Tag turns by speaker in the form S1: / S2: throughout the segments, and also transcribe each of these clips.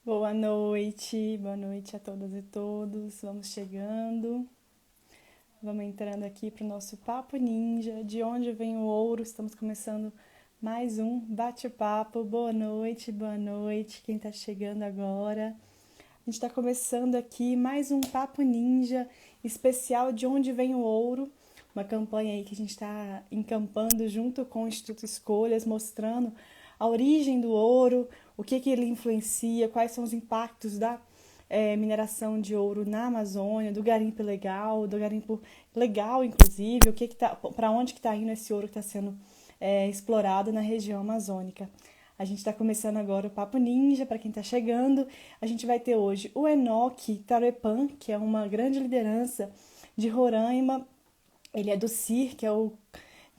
S1: Boa noite a todas e todos. Vamos chegando, vamos entrando aqui para o nosso Papo Ninja. De onde vem o ouro? Estamos começando mais um bate-papo. Boa noite, quem está chegando agora. A gente está começando aqui mais um Papo Ninja especial De Onde Vem o Ouro, uma campanha aí que a gente está encampando junto com o Instituto Escolhas, mostrando a origem do ouro, o que ele influencia, quais são os impactos da mineração de ouro na Amazônia, do garimpo legal, do garimpo legal, inclusive, para onde que está indo esse ouro que está sendo explorado na região amazônica. A gente está começando agora o Papo Ninja, para quem está chegando. A gente vai ter hoje o Enoque Tarepan, que é uma grande liderança de Roraima. Ele é do CIR,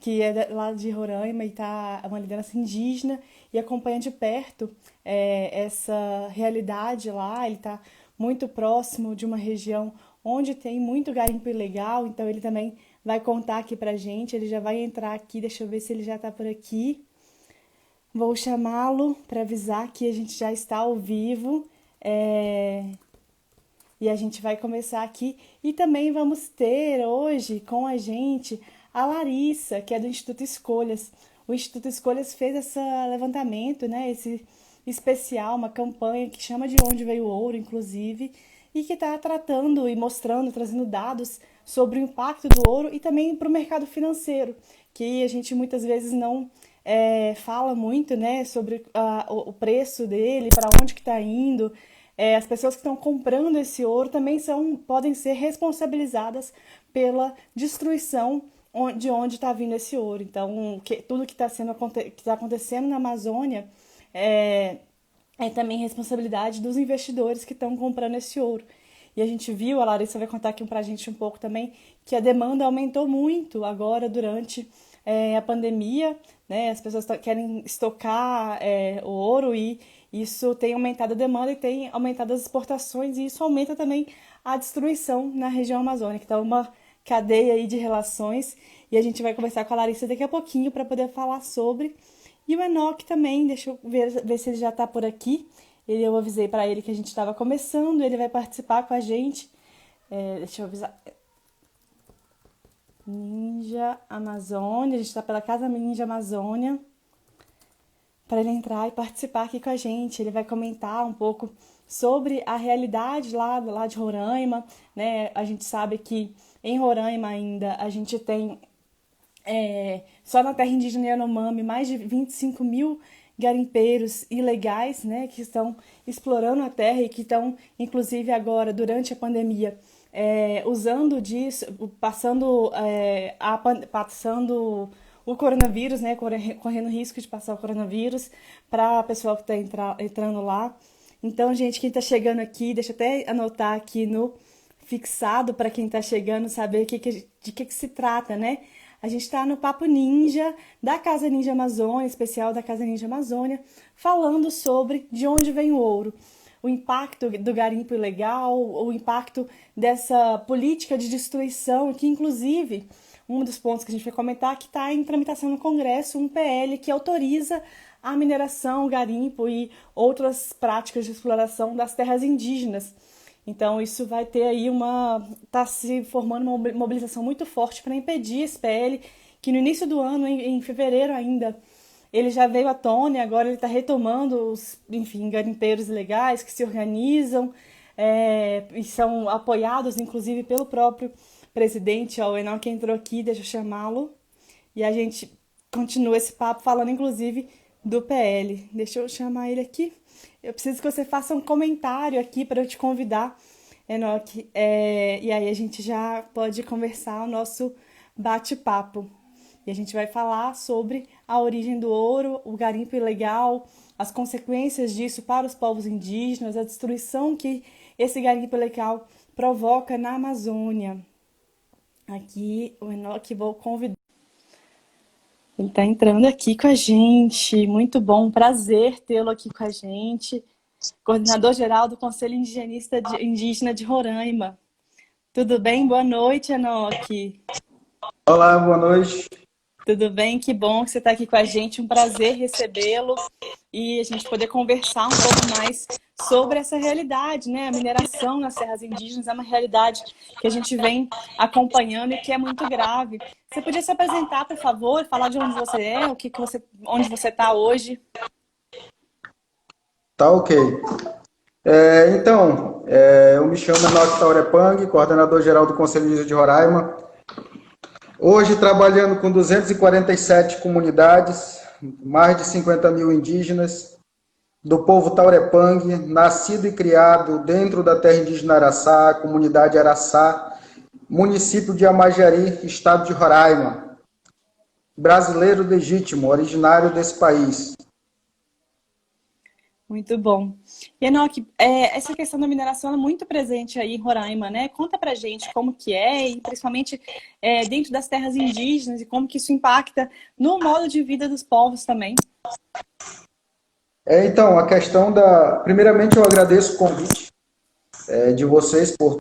S1: que é lá de Roraima e tá uma liderança indígena e acompanha de perto essa realidade lá. Ele está muito próximo de uma região onde tem muito garimpo ilegal, então ele também vai contar aqui pra gente. Ele já vai entrar aqui, deixa eu ver se ele já está por aqui. Vou chamá-lo para avisar que a gente já está ao vivo. E a gente vai começar aqui. E também vamos ter hoje com a gente a Larissa, que é do Instituto Escolhas. O Instituto Escolhas fez esse levantamento, né? Esse especial, uma campanha que chama De Onde Veio o Ouro, inclusive, e que está tratando e mostrando, trazendo dados sobre o impacto do ouro e também para o mercado financeiro, que a gente muitas vezes não fala muito, né, sobre o preço dele, para onde que está indo. As pessoas que estão comprando esse ouro também podem ser responsabilizadas pela destruição de onde está vindo esse ouro. Então, tudo que está acontecendo na Amazônia é também responsabilidade dos investidores que estão comprando esse ouro. E a gente viu, a Larissa vai contar aqui pra gente um pouco também, que a demanda aumentou muito agora durante a pandemia, né? As pessoas querem estocar o ouro e isso tem aumentado a demanda e tem aumentado as exportações e isso aumenta também a destruição na região amazônica. Então, uma cadeia aí de relações e a gente vai conversar com a Larissa daqui a pouquinho para poder falar sobre. E o Enoque também, deixa eu ver se ele já está por aqui. Eu avisei para ele que a gente estava começando, ele vai participar com a gente. Deixa eu avisar. Ninja Amazônia, a gente está pela Casa Ninja Amazônia, para ele entrar e participar aqui com a gente. Ele vai comentar um pouco sobre a realidade lá de Roraima, né? A gente sabe que em Roraima ainda a gente tem só na terra indígena Yanomami, mais de 25 mil garimpeiros ilegais, né, que estão explorando a terra e que estão, inclusive agora, durante a pandemia, usando disso, passando o coronavírus, né, correndo risco de passar o coronavírus para a pessoa que está entrando lá. Então, gente, quem está chegando aqui, deixa eu até anotar aqui no fixado para quem está chegando saber de que se trata, né? A gente está no Papo Ninja da Casa Ninja Amazônia, especial da Casa Ninja Amazônia, falando sobre de onde vem o ouro, o impacto do garimpo ilegal, o impacto dessa política de destruição, que inclusive, um dos pontos que a gente vai comentar, que está em tramitação no Congresso, um PL que autoriza a mineração, o garimpo e outras práticas de exploração das terras indígenas. Então, isso vai ter aí tá se formando uma mobilização muito forte para impedir esse PL, que no início do ano, em fevereiro ainda, ele já veio à tona e agora ele está retomando enfim, garimpeiros ilegais que se organizam e são apoiados, inclusive, pelo próprio presidente, o Enal, que entrou aqui, deixa eu chamá-lo, e a gente continua esse papo falando, inclusive, do PL. Deixa eu chamar ele aqui. Eu preciso que você faça um comentário aqui para eu te convidar, Enoque. E aí a gente já pode conversar o nosso bate-papo. E a gente vai falar sobre a origem do ouro, o garimpo ilegal, as consequências disso para os povos indígenas, a destruição que esse garimpo ilegal provoca na Amazônia. Aqui o Enoque vou convidar. Ele está entrando aqui com a gente. Muito bom, prazer tê-lo aqui com a gente. Coordenador-geral do Conselho Indígena de Roraima. Tudo bem? Boa noite, Enoque.
S2: Olá, boa noite.
S1: Tudo bem? Que bom que você está aqui com a gente. Um prazer recebê-lo e a gente poder conversar um pouco mais sobre essa realidade, né? A mineração nas terras indígenas é uma realidade que a gente vem acompanhando e que é muito grave. Você podia se apresentar, por favor, falar de onde você é, onde você está hoje?
S2: Tá ok. Eu me chamo Enoque Taurepang, coordenador-geral do Conselho Indígena de Roraima. Hoje trabalhando com 247 comunidades, mais de 50 mil indígenas, do povo Taurepang, nascido e criado dentro da terra indígena Araçá, comunidade Araçá, município de Amajari, estado de Roraima. Brasileiro legítimo, originário desse país.
S1: Muito bom. E, Enoque, essa questão da mineração é muito presente aí em Roraima, né? Conta pra gente como que é, e principalmente dentro das terras indígenas, e como que isso impacta no modo de vida dos povos também.
S2: A questão da... Primeiramente, eu agradeço o convite de vocês por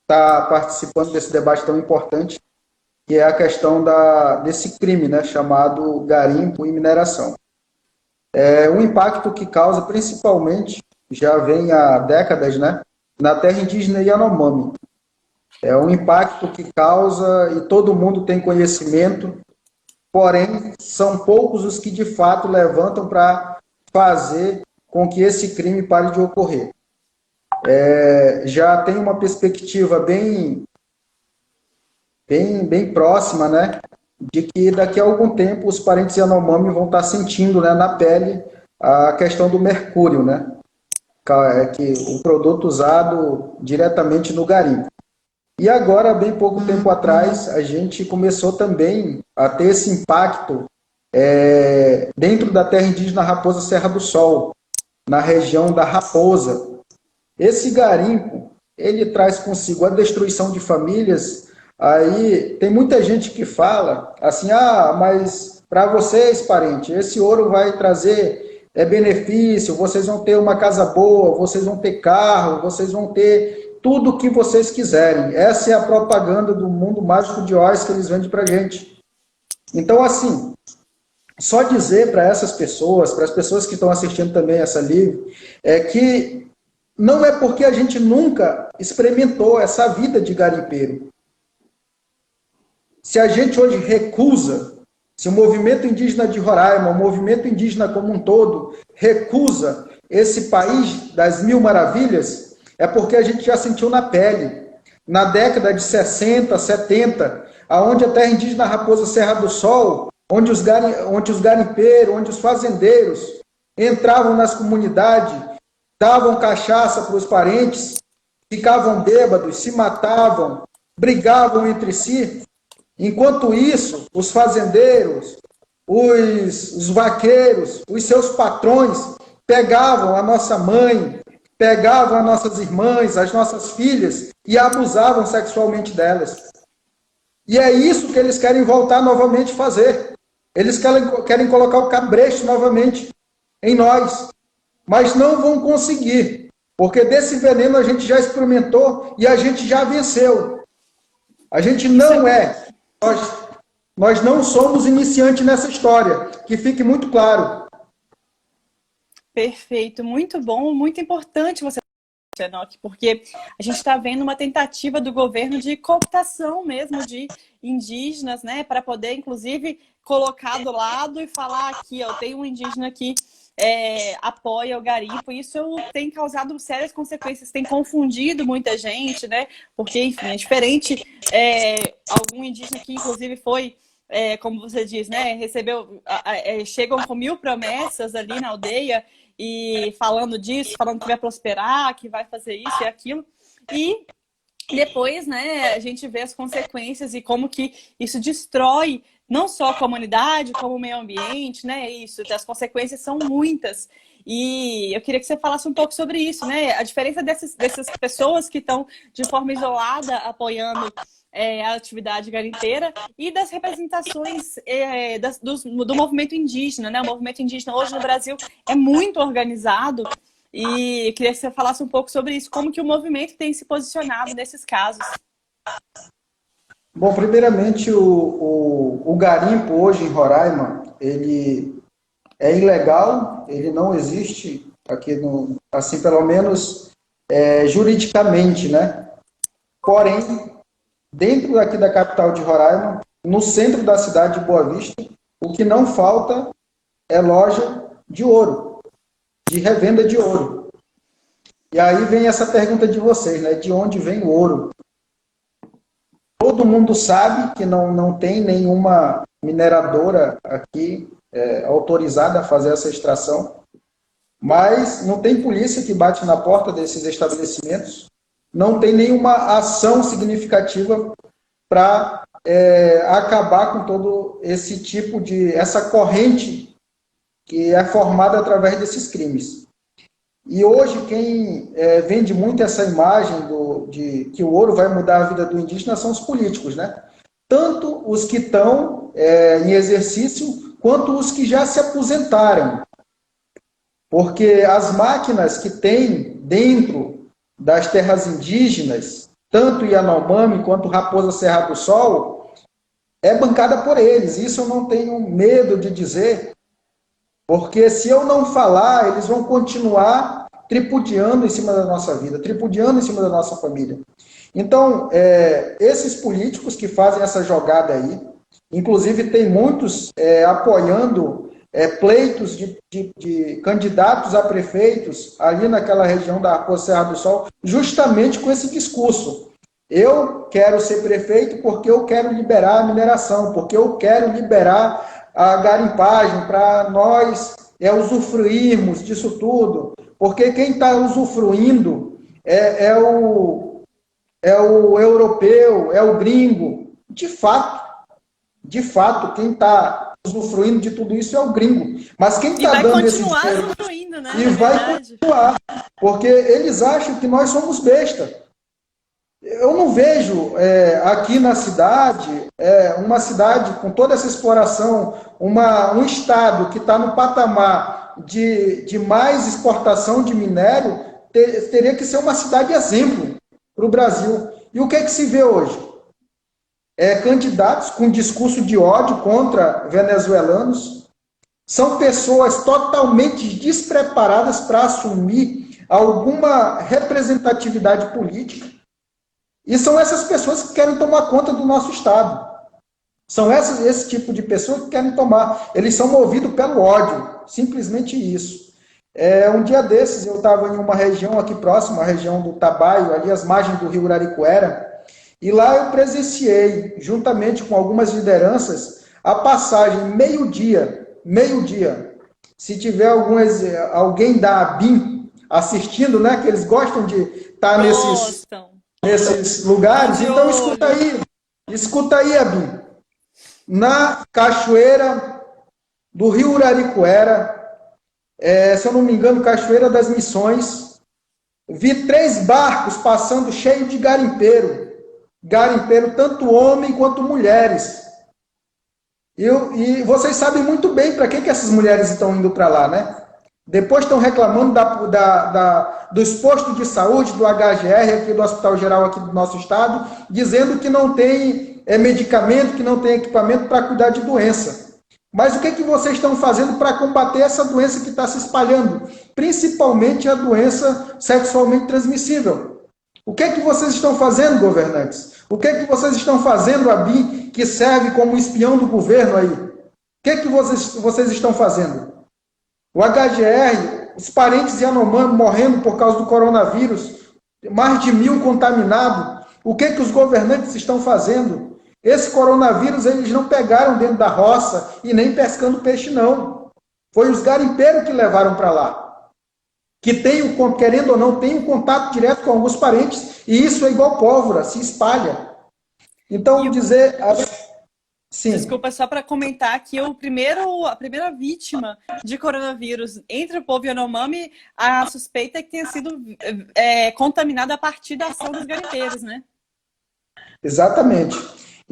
S2: estar participando desse debate tão importante, que é a questão desse crime, né, chamado garimpo e mineração. O impacto que causa, principalmente, já vem há décadas, né, na terra indígena Yanomami. É um impacto que causa, e todo mundo tem conhecimento, porém, são poucos os que de fato levantam para fazer com que esse crime pare de ocorrer. Já tem uma perspectiva bem próxima, né, de que daqui a algum tempo os parentes Yanomami vão estar sentindo, né, na pele a questão do mercúrio, né, que o produto usado diretamente no garimpo. E agora, bem pouco tempo atrás, a gente começou também a ter esse impacto dentro da terra indígena Raposa Serra do Sol, na região da Raposa. Esse garimpo, ele traz consigo a destruição de famílias. Aí tem muita gente que fala assim, mas para vocês, parente, esse ouro vai trazer benefício, vocês vão ter uma casa boa, vocês vão ter carro, vocês vão ter tudo o que vocês quiserem. Essa é a propaganda do mundo mágico de Oz que eles vendem para a gente. Então, assim, só dizer para essas pessoas, para as pessoas que estão assistindo também essa live, é que não é porque a gente nunca experimentou essa vida de garimpeiro. Se a gente hoje recusa, se o movimento indígena de Roraima, o movimento indígena como um todo, recusa esse país das mil maravilhas, é porque a gente já sentiu na pele. Na década de 60, 70, aonde a terra indígena Raposa Serra do Sol, onde os garimpeiros, onde os fazendeiros entravam nas comunidades, davam cachaça para os parentes, ficavam bêbados, se matavam, brigavam entre si. Enquanto isso, os fazendeiros, os vaqueiros, os seus patrões pegavam a nossa mãe, pegavam as nossas irmãs, as nossas filhas e abusavam sexualmente delas. E é isso que eles querem voltar novamente a fazer. Eles querem colocar o cabresto novamente em nós, mas não vão conseguir, porque desse veneno a gente já experimentou e a gente já venceu. A gente não nós não somos iniciantes nessa história, que fique muito claro.
S1: Perfeito, muito bom, muito importante você, Enoque, porque a gente está vendo uma tentativa do governo de cooptação mesmo de indígenas, né, para poder, inclusive, colocar do lado e falar aqui, ó, tem um indígena que apoia o garimpo. Isso tem causado sérias consequências, tem confundido muita gente, né, porque, enfim, é diferente algum indígena que, inclusive, foi como você diz, né, chegam com 1000 promessas ali na aldeia e falando disso, falando que vai prosperar, que vai fazer isso e aquilo, e depois, né, a gente vê as consequências e como que isso destrói não só a comunidade, como o meio ambiente, né, as consequências são muitas. E eu queria que você falasse um pouco sobre isso, né, a diferença dessas pessoas que estão de forma isolada apoiando a atividade garimpeira e das representações do movimento indígena, né? O movimento indígena hoje no Brasil é muito organizado e eu queria que você falasse um pouco sobre isso, como que o movimento tem se posicionado nesses casos.
S2: Bom, primeiramente, o garimpo hoje em Roraima, ele é ilegal, ele não existe aqui, assim, pelo menos juridicamente, né? Porém, dentro daqui da capital de Roraima, no centro da cidade de Boa Vista, o que não falta é loja de ouro, de revenda de ouro. E aí vem essa pergunta de vocês, né? De onde vem o ouro? Todo mundo sabe que não tem nenhuma mineradora aqui autorizada a fazer essa extração, mas não tem polícia que bate na porta desses estabelecimentos, não tem nenhuma ação significativa para acabar com todo esse tipo essa corrente que é formada através desses crimes. E hoje quem vende muito essa imagem de que o ouro vai mudar a vida do indígena são os políticos, né? Tanto os que estão em exercício, quanto os que já se aposentaram. Porque as máquinas que tem dentro das terras indígenas, tanto Yanomami quanto Raposa Serra do Sol, é bancada por eles. Isso eu não tenho medo de dizer, porque se eu não falar, eles vão continuar tripudiando em cima da nossa vida, tripudiando em cima da nossa família. Então, esses políticos que fazem essa jogada aí, inclusive tem muitos apoiando pleitos de candidatos a prefeitos ali naquela região da Raposa Serra do Sol, justamente com esse discurso. Eu quero ser prefeito porque eu quero liberar a mineração, porque eu quero liberar a garimpagem para nós usufruirmos disso tudo, porque quem está usufruindo é o europeu, é o gringo. De fato, quem está usufruindo de tudo isso é o gringo. Mas quem está dando esse dinheiro...
S1: usufruindo, né?
S2: E vai continuar, porque eles acham que nós somos besta. Eu não vejo aqui na cidade, uma cidade com toda essa exploração, um estado que está no patamar de mais exportação de minério, teria que ser uma cidade exemplo para o Brasil. E o que é que se vê hoje? Candidatos com discurso de ódio contra venezuelanos, são pessoas totalmente despreparadas para assumir alguma representatividade política. E são essas pessoas que querem tomar conta do nosso Estado. São esse tipo de pessoas que querem tomar. Eles são movidos pelo ódio. Simplesmente isso. Um dia desses, eu estava em uma região aqui próxima, a região do Tabaio, ali às margens do rio Uraricuera, e lá eu presenciei, juntamente com algumas lideranças, a passagem meio-dia. Se tiver alguém da ABIN assistindo, né, que eles gostam de estar nesses lugares, então escuta aí, Abim. Na cachoeira do rio Uraricuera, se eu não me engano, Cachoeira das Missões, vi 3 barcos passando cheio de garimpeiro, tanto homem quanto mulheres. E vocês sabem muito bem para que essas mulheres estão indo para lá, né? Depois estão reclamando dos postos de saúde, do HGR, aqui do Hospital Geral aqui do nosso estado, dizendo que não tem medicamento, que não tem equipamento para cuidar de doença. Mas o que vocês estão fazendo para combater essa doença que está se espalhando? Principalmente a doença sexualmente transmissível. O que vocês estão fazendo, governantes? O que vocês estão fazendo, ABIN, que serve como espião do governo aí? O que vocês estão fazendo? O HGR, os parentes de Yanomami morrendo por causa do coronavírus, mais de 1.000 contaminados. O que os governantes estão fazendo? Esse coronavírus eles não pegaram dentro da roça e nem pescando peixe, não. Foi os garimpeiros que levaram para lá. Que querendo ou não, tem um contato direto com alguns parentes, e isso é igual pólvora, se espalha. Então, Sim.
S1: Desculpa, só para comentar que a primeira vítima de coronavírus entre o povo Yanomami, a suspeita é que tenha sido contaminada a partir da ação dos garimpeiros, né?
S2: Exatamente.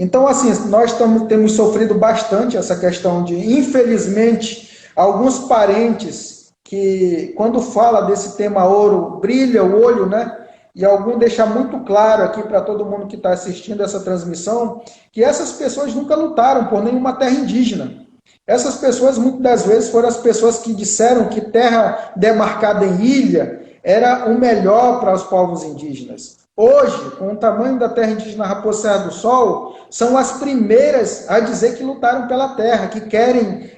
S2: Então, assim, nós temos sofrido bastante essa questão de, infelizmente, alguns parentes que, quando fala desse tema ouro, brilha o olho, né? e algum deixar muito claro aqui para todo mundo que está assistindo essa transmissão, que essas pessoas nunca lutaram por nenhuma terra indígena. Essas pessoas, muitas das vezes, foram as pessoas que disseram que terra demarcada em ilha era o melhor para os povos indígenas. Hoje, com o tamanho da terra indígena Raposa Serra do Sol, são as primeiras a dizer que lutaram pela terra, que querem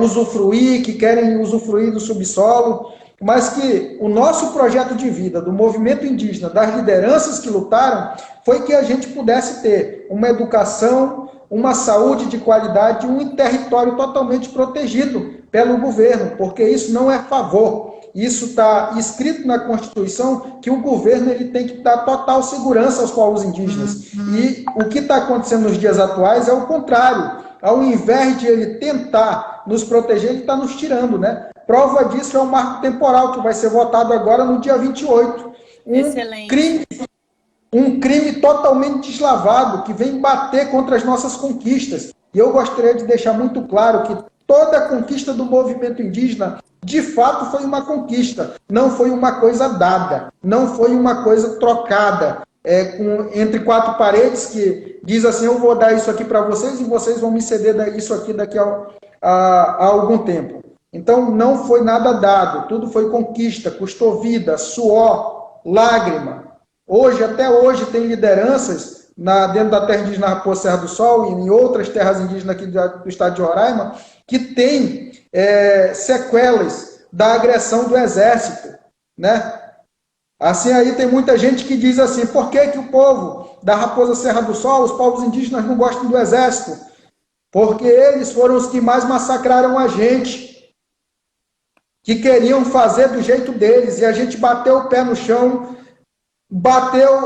S2: usufruir, que querem usufruir do subsolo, mas que o nosso projeto de vida, do movimento indígena, das lideranças que lutaram, foi que a gente pudesse ter uma educação, uma saúde de qualidade, um território totalmente protegido pelo governo, porque isso não é favor. Isso está escrito na Constituição, que o governo ele tem que dar total segurança aos povos indígenas. E o que está acontecendo nos dias atuais é o contrário. Ao invés de ele tentar nos proteger, ele está nos tirando, né? Prova disso é o marco temporal, que vai ser votado agora no dia 28. Um crime totalmente deslavado, que vem bater contra as nossas conquistas. E eu gostaria de deixar muito claro que toda a conquista do movimento indígena, de fato, foi uma conquista. Não foi uma coisa dada, não foi uma coisa trocada entre quatro paredes, que diz assim, eu vou dar isso aqui para vocês e vocês vão me ceder isso aqui daqui a algum tempo. Então, não foi nada dado, tudo foi conquista, custou vida, suor, lágrima. Até hoje, tem lideranças dentro da terra indígena Raposa Serra do Sol e em outras terras indígenas aqui do estado de Roraima, que tem sequelas da agressão do exército, né? Assim, aí tem muita gente que diz assim, por que o povo da Raposa Serra do Sol, os povos indígenas não gostam do exército? Porque eles foram os que mais massacraram a gente, que queriam fazer do jeito deles, e a gente bateu o pé no chão,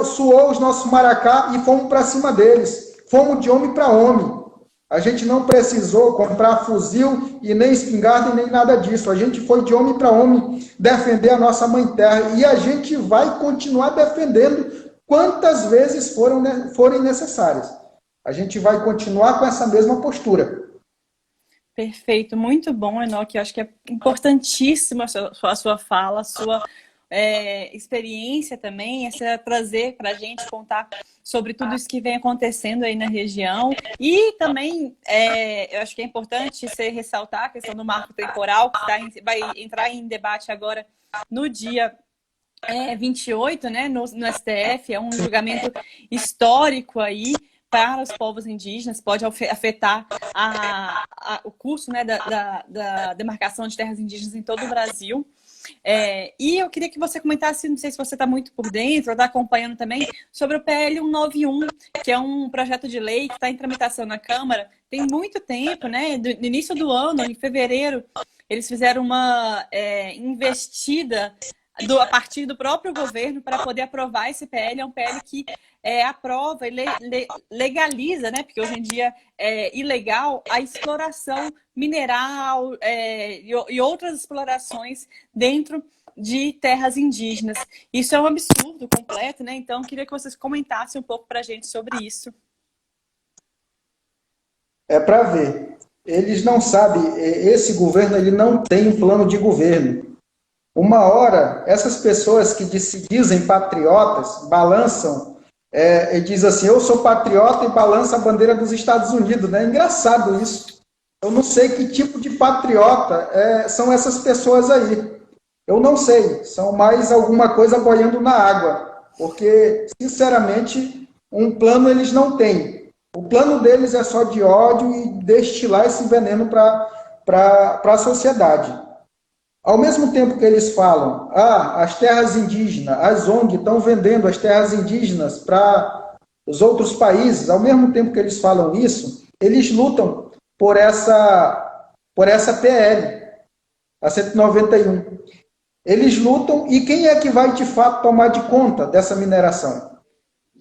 S2: suou os nossos maracá e fomos para cima deles. Fomos de homem para homem. A gente não precisou comprar fuzil e nem espingarda e nem nada disso. A gente foi de homem para homem defender a nossa mãe terra. E a gente vai continuar defendendo quantas vezes forem necessárias. A gente vai continuar com essa mesma postura.
S1: Perfeito, muito bom, Enoque. Eu acho que é importantíssima a sua fala, a sua experiência também, trazer para a gente contar sobre tudo isso que vem acontecendo aí na região. E também, eu acho que é importante você ressaltar a questão do marco temporal, que vai entrar em debate agora no dia 28, né, no STF. É um julgamento histórico aí para os povos indígenas, pode afetar o curso, né, da demarcação de terras indígenas em todo o Brasil. E eu queria que você comentasse, não sei se você está muito por dentro, ou está acompanhando também, sobre o PL 191, que é um projeto de lei que está em tramitação na Câmara. Tem muito tempo, né? No início do ano, em fevereiro, eles fizeram uma investida a partir do próprio governo para poder aprovar esse PL. É um PL que aprova e legaliza, né? Porque hoje em dia é ilegal a exploração mineral e outras explorações dentro de terras indígenas. Isso é um absurdo completo, né? Então, queria que vocês comentassem um pouco para a gente sobre isso.
S2: É para ver. Eles não sabem, esse governo ele não tem um plano de governo. Uma hora, essas pessoas que se dizem patriotas balançam e diz assim, eu sou patriota e balança a bandeira dos Estados Unidos, né? É engraçado isso. Eu não sei que tipo de patriota são essas pessoas aí. Eu não sei, são mais alguma coisa boiando na água, porque, sinceramente, um plano eles não têm. O plano deles é só de ódio e destilar esse veneno para a sociedade. Ao mesmo tempo que eles falam, as terras indígenas, as ONG estão vendendo as terras indígenas para os outros países, ao mesmo tempo que eles falam isso, eles lutam por essa PL, a 191. Eles lutam, e quem é que vai de fato tomar de conta dessa mineração?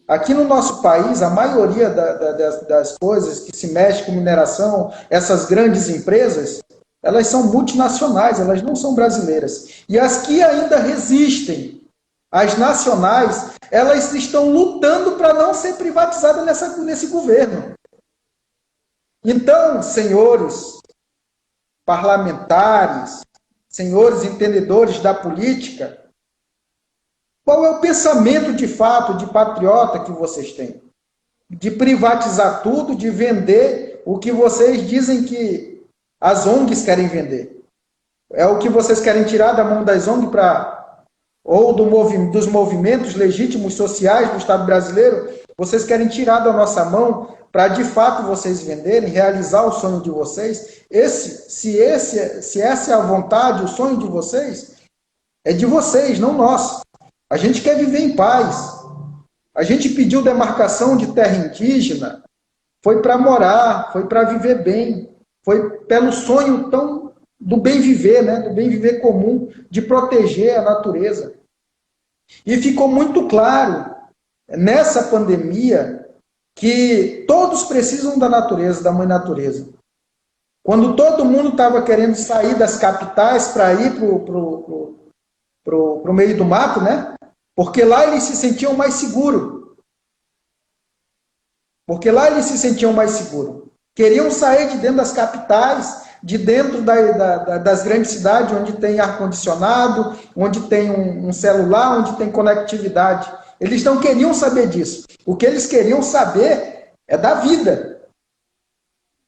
S2: Aqui no nosso país, a maioria das coisas que se mexe com mineração, essas grandes empresas, elas são multinacionais, elas não são brasileiras. E as que ainda resistem, as nacionais, elas estão lutando para não ser privatizadas nesse governo. Então, senhores parlamentares, senhores entendedores da política, Qual é o pensamento de fato de patriota que vocês têm? De privatizar tudo, de vender o que vocês dizem que as ONGs querem vender. É o que vocês querem tirar da mão das ONGs ou dos movimentos legítimos sociais do Estado brasileiro, vocês querem tirar da nossa mão para de fato vocês venderem, realizar o sonho de vocês. Se essa é a vontade, o sonho de vocês, é de vocês, não nós. A gente quer viver em paz. A gente pediu demarcação de terra indígena, foi para morar, foi para viver bem, foi pelo sonho tão do bem viver, né? Do bem viver comum, de proteger a natureza. E ficou muito claro nessa pandemia que todos precisam da natureza, da mãe natureza. Quando todo mundo estava querendo sair das capitais para ir para o meio do mato, né? Porque lá eles se sentiam mais seguros. Porque lá eles se sentiam mais seguros. Queriam sair de dentro das capitais, de dentro das grandes cidades, onde tem ar-condicionado, onde tem um celular, onde tem conectividade. Eles não queriam saber disso. O que eles queriam saber é da vida.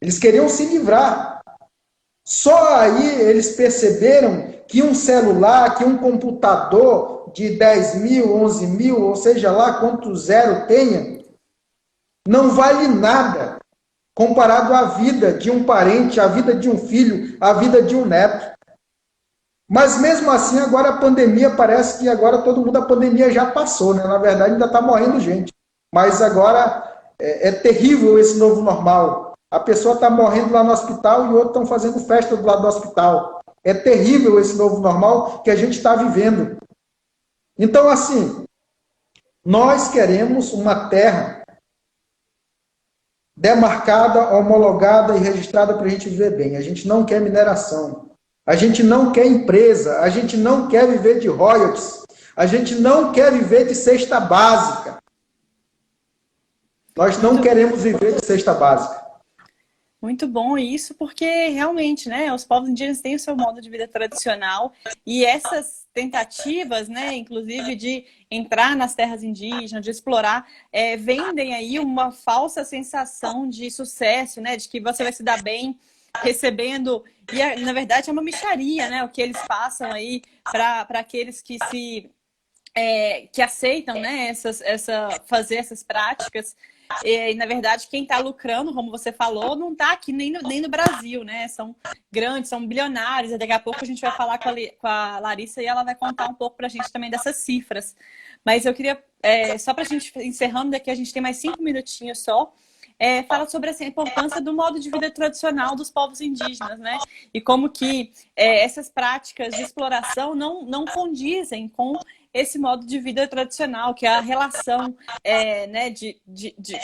S2: Eles queriam se livrar. Só aí eles perceberam que um celular, que um computador de 10 mil, 11 mil, ou seja lá quanto zero tenha, não vale nada comparado à vida de um parente, à vida de um filho, à vida de um neto. Mas mesmo assim, agora a pandemia, parece que agora todo mundo, a pandemia já passou, né? Na verdade, ainda está morrendo gente. Mas agora é terrível esse novo normal. A pessoa está morrendo lá no hospital e outros estão fazendo festa do lado do hospital. É terrível esse novo normal que a gente está vivendo. Então, assim, nós queremos uma terra demarcada, homologada e registrada para a gente viver bem. A gente não quer mineração. A gente não quer empresa. A gente não quer viver de royalties. A gente não quer viver de cesta básica. Nós não queremos viver de cesta básica.
S1: Muito bom isso, porque realmente, né, os povos indígenas têm o seu modo de vida tradicional e essas tentativas, né, inclusive de entrar nas terras indígenas, de explorar, vendem aí uma falsa sensação de sucesso, né, de que você vai se dar bem recebendo, e na verdade é uma mixaria, né, o que eles passam aí para aqueles que que aceitam, né, fazer essas práticas. E, na verdade, quem está lucrando, como você falou, não está aqui nem no Brasil, né? São grandes, são bilionários. E daqui a pouco a gente vai falar com a Larissa e ela vai contar um pouco para a gente também dessas cifras. Mas eu queria, só para a gente encerrando daqui, a gente tem mais 5 minutinhos só. Fala sobre a importância do modo de vida tradicional dos povos indígenas, né? E como que essas práticas de exploração não condizem com esse modo de vida tradicional, que é a relação né,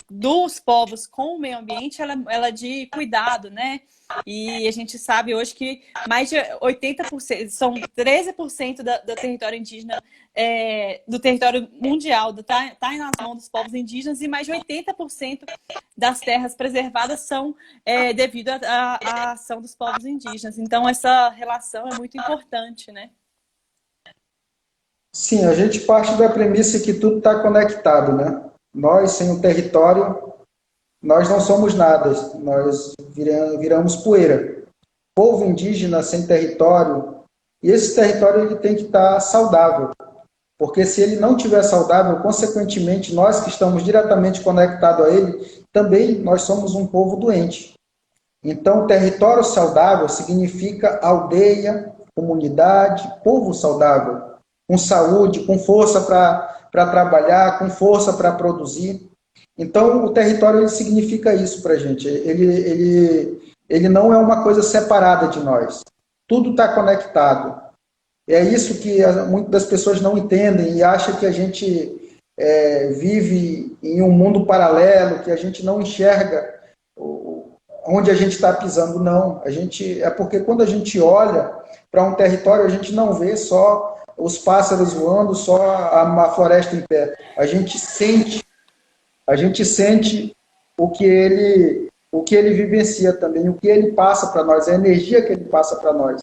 S1: dos povos com o meio ambiente, ela é de cuidado, né? E a gente sabe hoje que mais de 80%, são 13% do território indígena, do território mundial, está nas mãos dos povos indígenas, e mais de 80% das terras preservadas são devido à ação dos povos indígenas. Então, essa relação é muito importante, né?
S2: Sim, a gente parte da premissa que tudo está conectado, né? Nós, sem o território, nós não somos nada, nós viramos poeira. Povo indígena sem território, e esse território ele tem que estar saudável, porque se ele não estiver saudável, consequentemente, nós que estamos diretamente conectados a ele, também nós somos um povo doente. Então, território saudável significa aldeia, comunidade, povo saudável, com saúde, com força para trabalhar, com força para produzir. Então, o território ele significa isso para a gente. Ele não é uma coisa separada de nós. Tudo está conectado. É isso que muitas das pessoas não entendem e acham que a gente vive em um mundo paralelo, que a gente não enxerga onde a gente está pisando. Não. É porque quando a gente olha para um território, a gente não vê só os pássaros voando, só a floresta em pé. A gente sente o que ele vivencia também, o que ele passa para nós, a energia que ele passa para nós.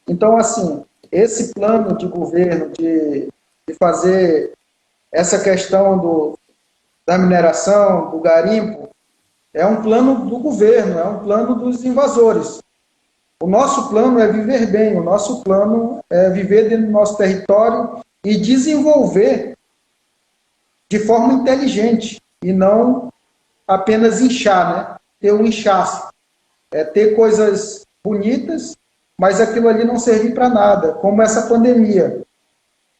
S2: Então, assim, esse plano de governo de fazer essa questão da mineração, do garimpo, é um plano do governo, é um plano dos invasores. O nosso plano é viver bem, o nosso plano é viver dentro do nosso território e desenvolver de forma inteligente e não apenas inchar, né? Ter um inchaço. É ter coisas bonitas, mas aquilo ali não servir para nada, como essa pandemia.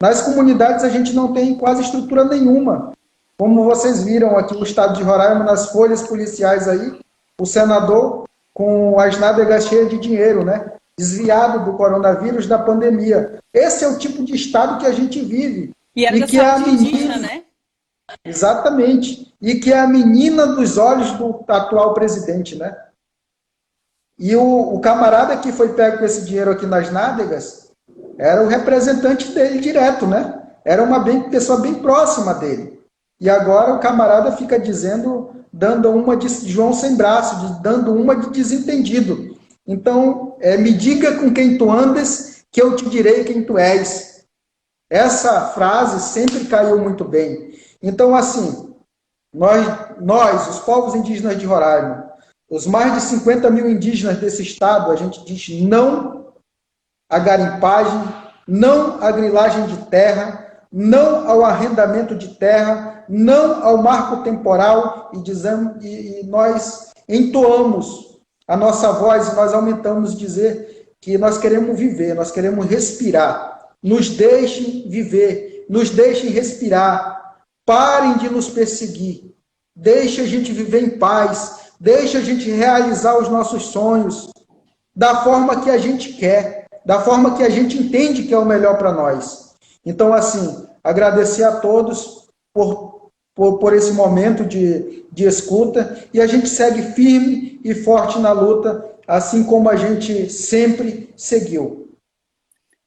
S2: Nas comunidades a gente não tem quase estrutura nenhuma. Como vocês viram aqui no estado de Roraima, nas folhas policiais aí, o senador com as nádegas cheias de dinheiro, né? Desviado do coronavírus, da pandemia. Esse é o tipo de estado que a gente vive.
S1: E era
S2: E
S1: da
S2: que é a
S1: saúde indígena,
S2: menina,
S1: né?
S2: exatamente, e que é a menina dos olhos do atual presidente, né? E o camarada que foi pego com esse dinheiro aqui nas nádegas era o representante dele direto, né? Era uma pessoa bem próxima dele. E agora o camarada fica dizendo, dando uma de João sem braço, dando uma de desentendido. Então, me diga com quem tu andas, que eu te direi quem tu és. Essa frase sempre caiu muito bem. Então, assim, nós, os povos indígenas de Roraima, os mais de 50 mil indígenas desse estado, a gente diz não à garimpagem, não à grilagem de terra, não ao arrendamento de terra, não ao marco temporal, e nós entoamos a nossa voz e nós aumentamos dizer que nós queremos viver, nós queremos respirar. Nos deixem viver, nos deixem respirar, parem de nos perseguir, deixe a gente viver em paz, deixe a gente realizar os nossos sonhos da forma que a gente quer, da forma que a gente entende que é o melhor para nós. Então, assim, agradecer a todos por esse momento de escuta e a gente segue firme e forte na luta, assim como a gente sempre seguiu.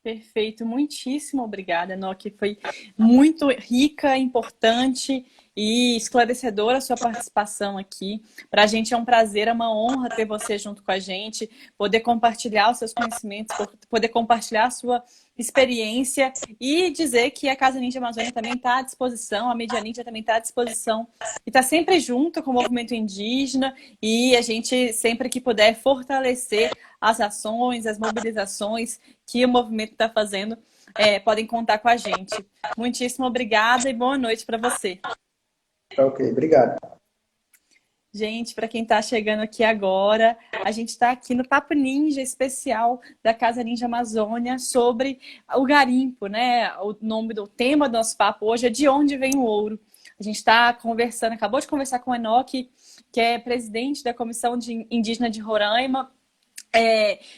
S1: Perfeito, muitíssimo obrigada, Enoque. Foi muito rica, importante e esclarecedora a sua participação aqui. Para a gente é um prazer, é uma honra ter você junto com a gente, poder compartilhar os seus conhecimentos, poder compartilhar a sua experiência e dizer que a Casa Ninja Amazônia também está à disposição, a Mídia Ninja também está à disposição e está sempre junto com o movimento indígena e a gente sempre que puder fortalecer as ações, as mobilizações que o movimento está fazendo, podem contar com a gente. Muitíssimo obrigada e boa noite para você.
S2: Ok, obrigado.
S1: Gente, para quem está chegando aqui agora, a gente está aqui no Papo Ninja especial da Casa Ninja Amazônia sobre o garimpo, né? O tema do nosso papo hoje é De Onde Vem o Ouro. A gente está conversando, acabou de conversar com o Enoque, que é presidente da Comissão Indígena de Roraima.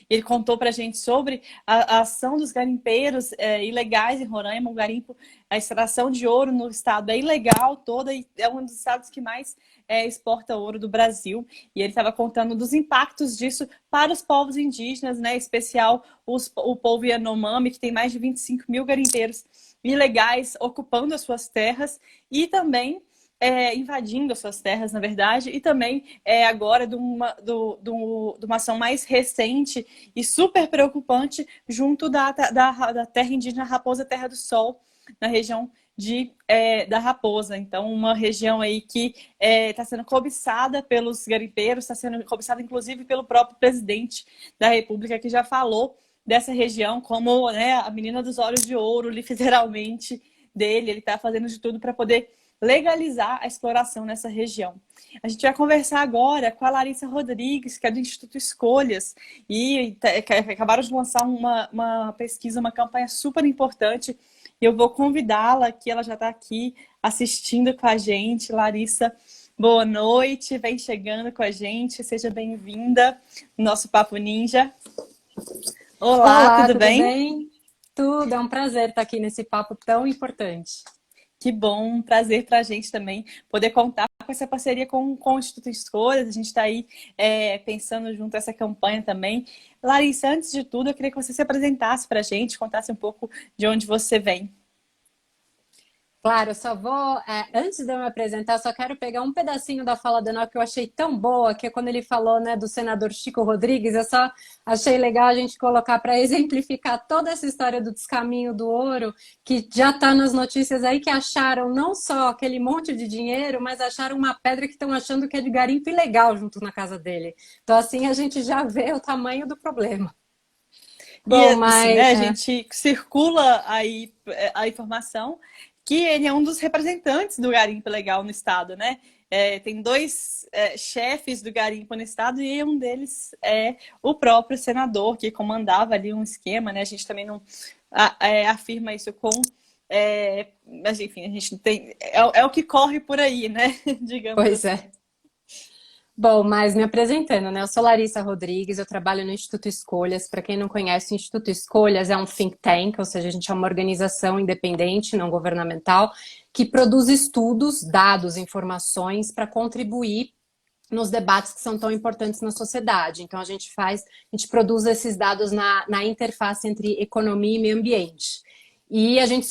S1: Ele contou para a gente sobre a ação dos garimpeiros ilegais em Roraima. O garimpo, a extração de ouro no estado é ilegal toda e é um dos estados que mais exporta ouro do Brasil. E ele estava contando dos impactos disso para os povos indígenas, né? Em especial o povo Yanomami, que tem mais de 25 mil garimpeiros ilegais ocupando as suas terras e também invadindo as suas terras, na verdade, e também agora de uma ação mais recente e super preocupante junto da terra indígena Raposa Terra do Sol, na região da Raposa. Então, uma região aí que está sendo cobiçada pelos garimpeiros, está sendo cobiçada inclusive pelo próprio presidente da República, que já falou dessa região como, né, a menina dos olhos de ouro, literalmente, dele. Ele está fazendo de tudo para poder legalizar a exploração nessa região. A gente vai conversar agora com a Larissa Rodrigues, que é do Instituto Escolhas, e acabaram de lançar uma pesquisa, uma campanha super importante, e eu vou convidá-la, que ela já está aqui assistindo com a gente. Larissa, boa noite, vem chegando com a gente, seja bem-vinda no nosso Papo Ninja. Olá, tudo bem?
S3: Tudo, é um prazer estar aqui nesse papo tão importante.
S1: Que bom, um prazer para a gente também poder contar com essa parceria com o Instituto Escolhas. A gente está aí pensando junto essa campanha também. Larissa, antes de tudo, eu queria que você se apresentasse para a gente, contasse um pouco de onde você vem.
S3: Claro, eu só vou, antes de eu me apresentar, eu só quero pegar um pedacinho da fala do Enoque que eu achei tão boa, que é quando ele falou, né, do senador Chico Rodrigues, eu só achei legal a gente colocar para exemplificar toda essa história do descaminho do ouro, que já está nas notícias aí que acharam não só aquele monte de dinheiro, mas acharam uma pedra que estão achando que é de garimpo ilegal junto na casa dele. Então, assim, a gente já vê o tamanho do problema.
S1: E
S3: Bom,
S1: assim,
S3: mas
S1: né, a gente circula aí a informação que ele é um dos representantes do garimpo legal no estado, né? Tem dois chefes do garimpo no estado e um deles é o próprio senador que comandava ali um esquema, né? A gente também não afirma isso com mas enfim, a gente tem é o que corre por aí, né? Digamos
S3: pois
S1: assim.
S3: é. Bom, mas me apresentando, né? Eu sou Larissa Rodrigues, eu trabalho no Instituto Escolhas. Para quem não conhece, o Instituto Escolhas é um think tank, ou seja, a gente é uma organização independente, não governamental, que produz estudos, dados, informações para contribuir nos debates que são tão importantes na sociedade. Então, a gente produz esses dados na interface entre economia e meio ambiente. E a gente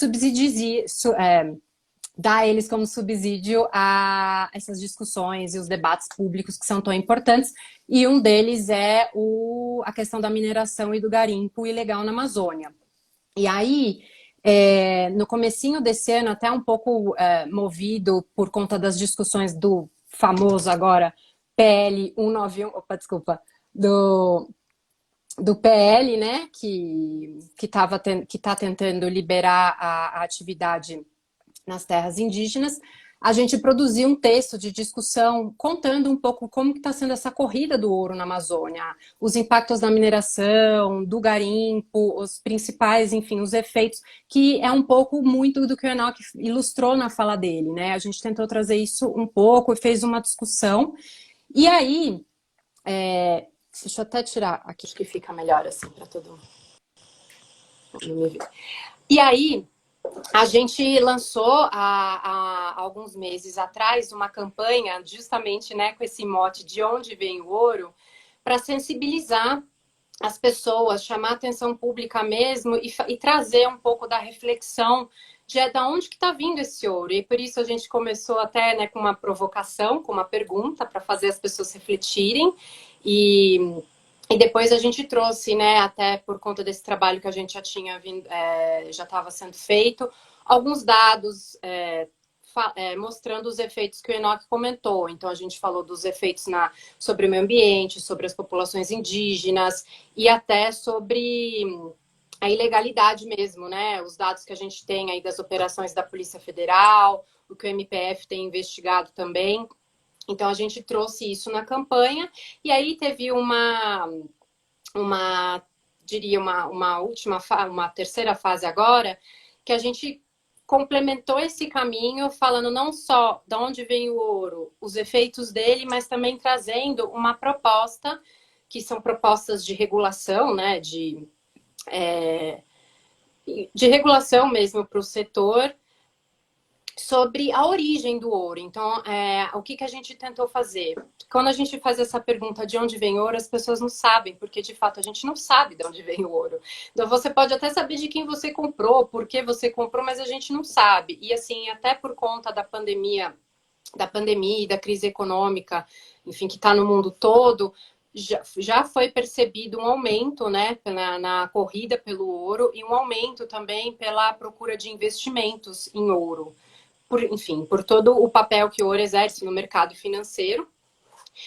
S3: dá eles como subsídio a essas discussões e os debates públicos que são tão importantes, e um deles é a questão da mineração e do garimpo ilegal na Amazônia. E aí, no comecinho desse ano, até um pouco movido por conta das discussões do famoso agora PL 191, opa, desculpa, do PL, né, que está tentando liberar a atividade nas terras indígenas, a gente produziu um texto de discussão contando um pouco como que está sendo essa corrida do ouro na Amazônia, os impactos da mineração, do garimpo, os principais, enfim, os efeitos, que é um pouco muito do que o Enoque ilustrou na fala dele, né? A gente tentou trazer isso um pouco e fez uma discussão. E aí, deixa eu até tirar aqui, acho que fica melhor assim para todo mundo me ver. E aí, a gente lançou há alguns meses atrás uma campanha justamente, né, com esse mote de onde vem o ouro, para sensibilizar as pessoas, chamar a atenção pública mesmo e trazer um pouco da reflexão de da onde que está vindo esse ouro. E por isso a gente começou até, né, com uma provocação, com uma pergunta para fazer as pessoas refletirem e depois a gente trouxe, né, até por conta desse trabalho que a gente já tinha vindo, já estava sendo feito, alguns dados mostrando os efeitos que o Enoque comentou. Então a gente falou dos efeitos sobre o meio ambiente, sobre as populações indígenas e até sobre a ilegalidade mesmo, né? Os dados que a gente tem aí das operações da Polícia Federal, o que o MPF tem investigado também. Então a gente trouxe isso na campanha e aí teve diria uma terceira fase agora que a gente complementou esse caminho falando não só de onde vem o ouro, os efeitos dele, mas também trazendo uma proposta que são propostas de regulação, né, de regulação mesmo para o setor sobre a origem do ouro. Então, o que a gente tentou fazer? Quando a gente faz essa pergunta de onde vem ouro, as pessoas não sabem, porque de fato a gente não sabe de onde vem o ouro. Então, você pode até saber de quem você comprou, por que você comprou, mas a gente não sabe. E assim, até por conta da pandemia e da crise econômica, enfim, que está no mundo todo, já foi percebido um aumento, né, na corrida pelo ouro e um aumento também pela procura de investimentos em ouro. Enfim, por todo o papel que o ouro exerce no mercado financeiro.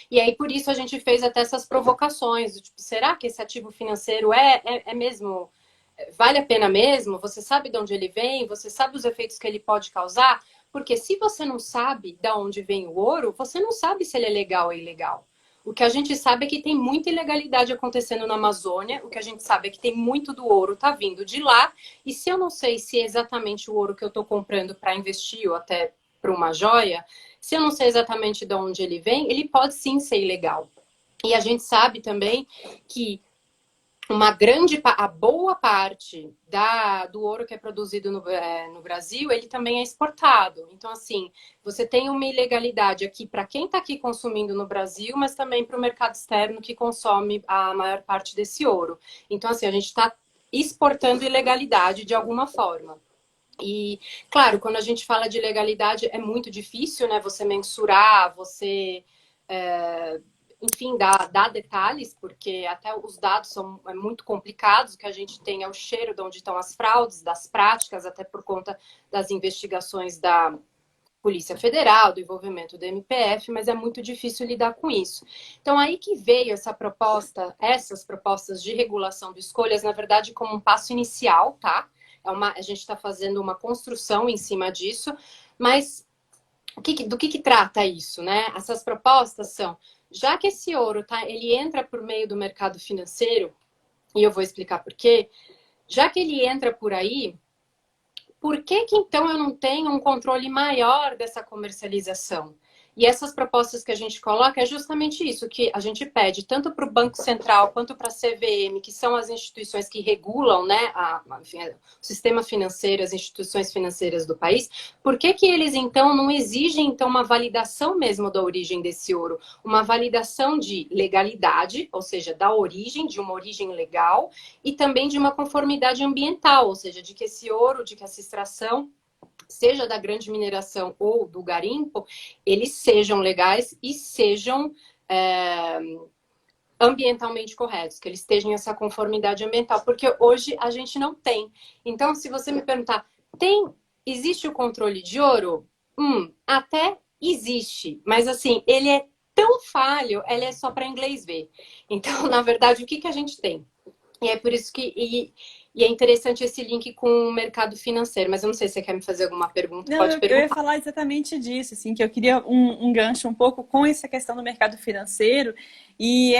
S3: E aí, por isso, a gente fez até essas provocações, do tipo, será que esse ativo financeiro é mesmo, vale a pena mesmo? Você sabe de onde ele vem? Você sabe os efeitos que ele pode causar? Porque se você não sabe de onde vem o ouro, você não sabe se ele é legal ou ilegal. O que a gente sabe é que tem muita ilegalidade acontecendo na Amazônia, o que a gente sabe é que tem muito do ouro tá vindo de lá, e se eu não sei se é exatamente o ouro que eu estou comprando para investir ou até para uma joia, se eu não sei exatamente de onde ele vem, ele pode sim ser ilegal. E a gente sabe também que a boa parte do ouro que é produzido no Brasil, ele também é exportado. Então, assim, você tem uma ilegalidade aqui para quem está aqui consumindo no Brasil, mas também para o mercado externo que consome a maior parte desse ouro. Então, assim, a gente está exportando ilegalidade de alguma forma. E, claro, quando a gente fala de legalidade, é muito difícil, né? Você mensurar, você, enfim, dar detalhes, porque até os dados são muito complicados. O que a gente tem é o cheiro de onde estão as fraudes, das práticas, até por conta das investigações da Polícia Federal, do envolvimento do MPF, mas é muito difícil lidar com isso. Então, aí que veio essa proposta, essas propostas de regulação de escolhas, na verdade, como um passo inicial, tá? A gente está fazendo uma construção em cima disso, mas do que trata isso, né? Essas propostas são, já que esse ouro, tá, ele entra por meio do mercado financeiro, e eu vou explicar por quê, já que ele entra por aí, por que que então eu não tenho um controle maior dessa comercialização? E essas propostas que a gente coloca é justamente isso, que a gente pede tanto para o Banco Central quanto para a CVM, que são as instituições que regulam, né, enfim, o sistema financeiro, as instituições financeiras do país, por que que eles então não exigem então uma validação mesmo da origem desse ouro? Uma validação de legalidade, ou seja, da origem, de uma origem legal, e também de uma conformidade ambiental, ou seja, de que esse ouro, de que essa extração seja da grande mineração ou do garimpo, eles sejam legais e sejam ambientalmente corretos, que eles estejam essa conformidade ambiental, porque hoje a gente não tem. Então, se você me perguntar, existe o controle de ouro? Até existe, mas assim, ele é tão falho, ele é só para inglês ver. Então, na verdade, o que a gente tem? E é por isso que é interessante esse link com o mercado financeiro, mas eu não sei se você quer me fazer alguma pergunta,
S1: Não,
S3: pode
S1: eu
S3: perguntar.
S1: ia falar exatamente disso, assim, que eu queria um gancho um pouco com essa questão do mercado financeiro e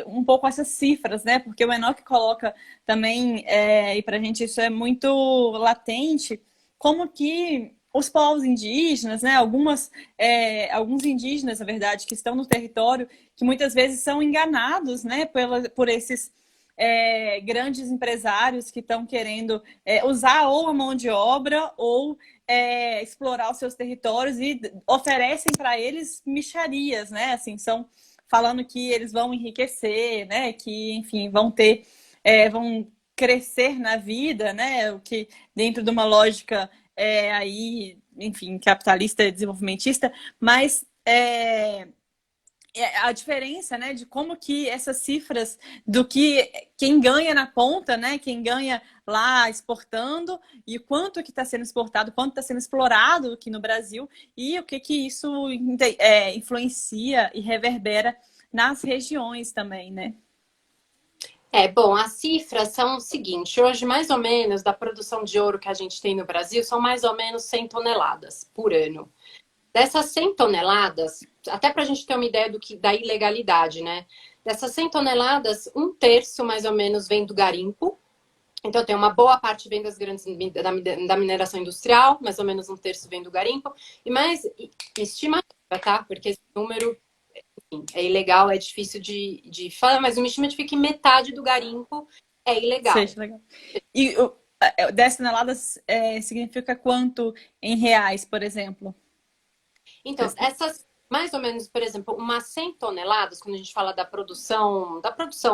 S1: um pouco essas cifras, né? Porque o Enoch coloca também, e para a gente isso é muito latente, como que os povos indígenas, né? Alguns indígenas, na verdade, que estão no território, que muitas vezes são enganados, né? Por esses grandes empresários que estão querendo usar ou a mão de obra ou explorar os seus territórios e oferecem para eles mixarias, né? Assim, falando que eles vão enriquecer, né? Que, enfim, vão crescer na vida, né? O que dentro de uma lógica aí, enfim, capitalista, desenvolvimentista, mas a diferença, né, de como que essas cifras do que quem ganha na ponta, né, quem ganha lá exportando e quanto que está sendo exportado, quanto está sendo explorado aqui no Brasil e o que isso influencia e reverbera nas regiões também, né?
S3: Bom, as cifras são o seguinte, hoje mais ou menos da produção de ouro que a gente tem no Brasil são mais ou menos 100 toneladas por ano. Dessas 100 toneladas, até para a gente ter uma ideia da ilegalidade, né? Dessas 100 toneladas, um terço mais ou menos vem do garimpo. Então, tem uma boa parte vem da mineração industrial, mais ou menos um terço vem do garimpo. E mais estimativa, tá? Porque esse número, enfim, é ilegal, é difícil de falar, mas uma estimativa que metade do garimpo é ilegal.
S1: Seja legal. E 10 toneladas significa quanto em reais, por exemplo?
S3: Então, essas, mais ou menos, por exemplo, umas 100 toneladas, quando a gente fala da produção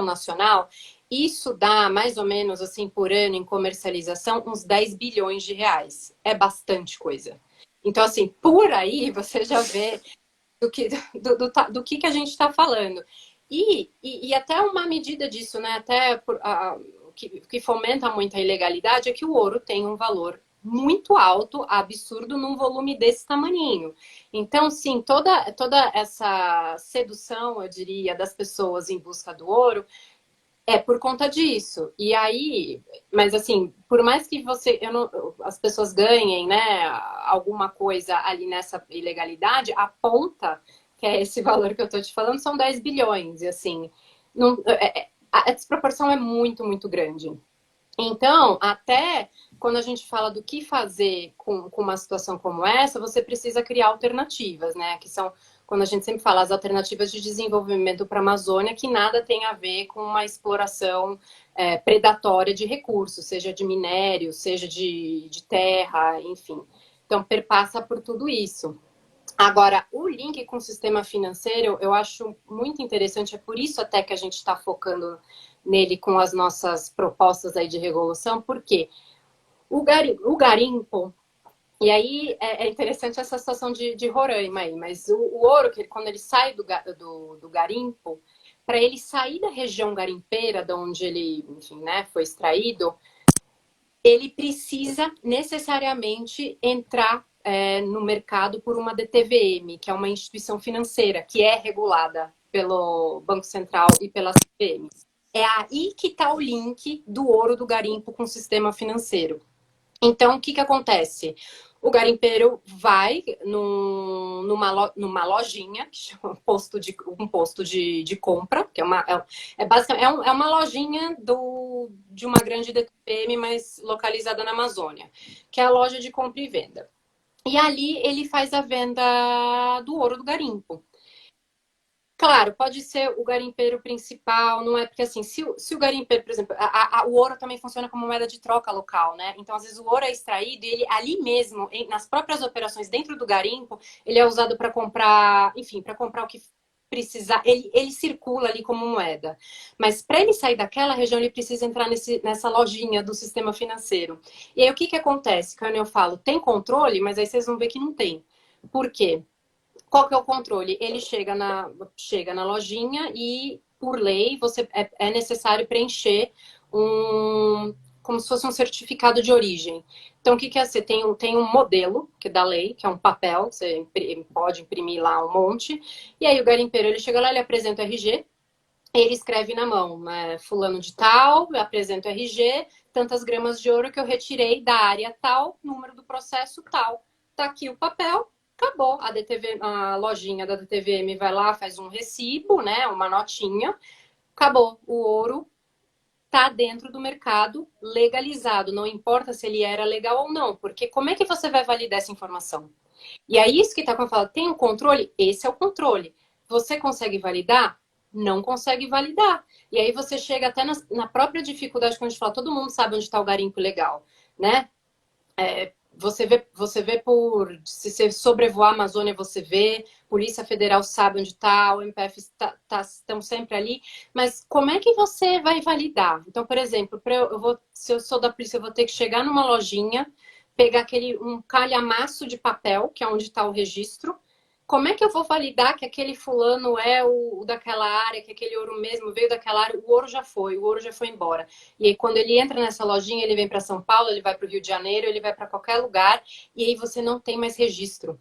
S3: nacional, isso dá mais ou menos, assim, por ano em comercialização, uns 10 bilhões de reais. É bastante coisa. Então, assim, por aí você já vê do que a gente está falando. E até uma medida disso, né? Até o que fomenta muito a ilegalidade é que o ouro tem um valor muito alto, absurdo, num volume desse tamaninho. Então, sim, toda essa sedução, eu diria, das pessoas em busca do ouro é por conta disso. E aí, mas assim, por mais que as pessoas ganhem, né, alguma coisa ali nessa ilegalidade, a ponta, que é esse valor que eu tô te falando, são 10 bilhões. E assim, a desproporção é muito, muito grande. Então, até quando a gente fala do que fazer com uma situação como essa, você precisa criar alternativas, né? Que são, quando a gente sempre fala, as alternativas de desenvolvimento para a Amazônia, que nada tem a ver com uma exploração predatória de recursos, seja de minério, seja de terra, enfim. Então, perpassa por tudo isso. Agora, o link com o sistema financeiro, eu acho muito interessante, é por isso até que a gente está focando nele com as nossas propostas aí de regulação, porque O garimpo, e aí é interessante essa situação de Roraima aí, mas o ouro, quando ele sai do garimpo, para ele sair da região garimpeira, de onde ele, enfim, né, foi extraído, ele precisa necessariamente entrar no mercado por uma DTVM, que é uma instituição financeira, que é regulada pelo Banco Central e pela CVM. É aí que está o link do ouro do garimpo com o sistema financeiro. Então, o que acontece? O garimpeiro vai numa lojinha, que chama um posto de compra, que basicamente é uma lojinha de uma grande DTM, mas localizada na Amazônia, que é a loja de compra e venda. E ali ele faz a venda do ouro do garimpo. Claro, pode ser o garimpeiro principal, não é porque assim, se o garimpeiro, por exemplo, o ouro também funciona como moeda de troca local, né? Então, às vezes, o ouro é extraído e ele ali mesmo, nas próprias operações dentro do garimpo, ele é usado para comprar, enfim, para comprar o que precisar, ele circula ali como moeda. Mas para ele sair daquela região, ele precisa entrar nessa lojinha do sistema financeiro. E aí o que acontece? Quando eu falo, tem controle, mas aí vocês vão ver que não tem. Por quê? Qual que é o controle? Ele chega na lojinha e, por lei, é necessário preencher como se fosse um certificado de origem. Então, o que é? Você tem um modelo, que é da lei, que é um papel, você pode imprimir lá um monte, e aí o garimpeiro, ele chega lá, ele apresenta o RG, ele escreve na mão, né, fulano de tal, eu apresento o RG, tantas gramas de ouro que eu retirei da área tal, número do processo tal. Tá aqui o papel, acabou. A lojinha da DTVM vai lá, faz um recibo, né, uma notinha, acabou. O ouro tá dentro do mercado legalizado, não importa se ele era legal ou não, porque como é que você vai validar essa informação? E aí, isso que está quando fala, tem um controle? Esse é o controle. Você consegue validar? Não consegue validar. E aí você chega até na própria dificuldade, quando a gente fala, todo mundo sabe onde está o garimpo legal, né? Você vê se você sobrevoar a Amazônia, você vê, Polícia Federal sabe onde está, o MPF estão sempre ali, mas como é que você vai validar? Então, por exemplo, se eu sou da polícia, eu vou ter que chegar numa lojinha, pegar um calhamaço de papel, que é onde está o registro. Como é que eu vou validar que aquele fulano é o daquela área, que aquele ouro mesmo veio daquela área? O ouro já foi embora. E aí, quando ele entra nessa lojinha, ele vem para São Paulo, ele vai para o Rio de Janeiro, ele vai para qualquer lugar, e aí você não tem mais registro.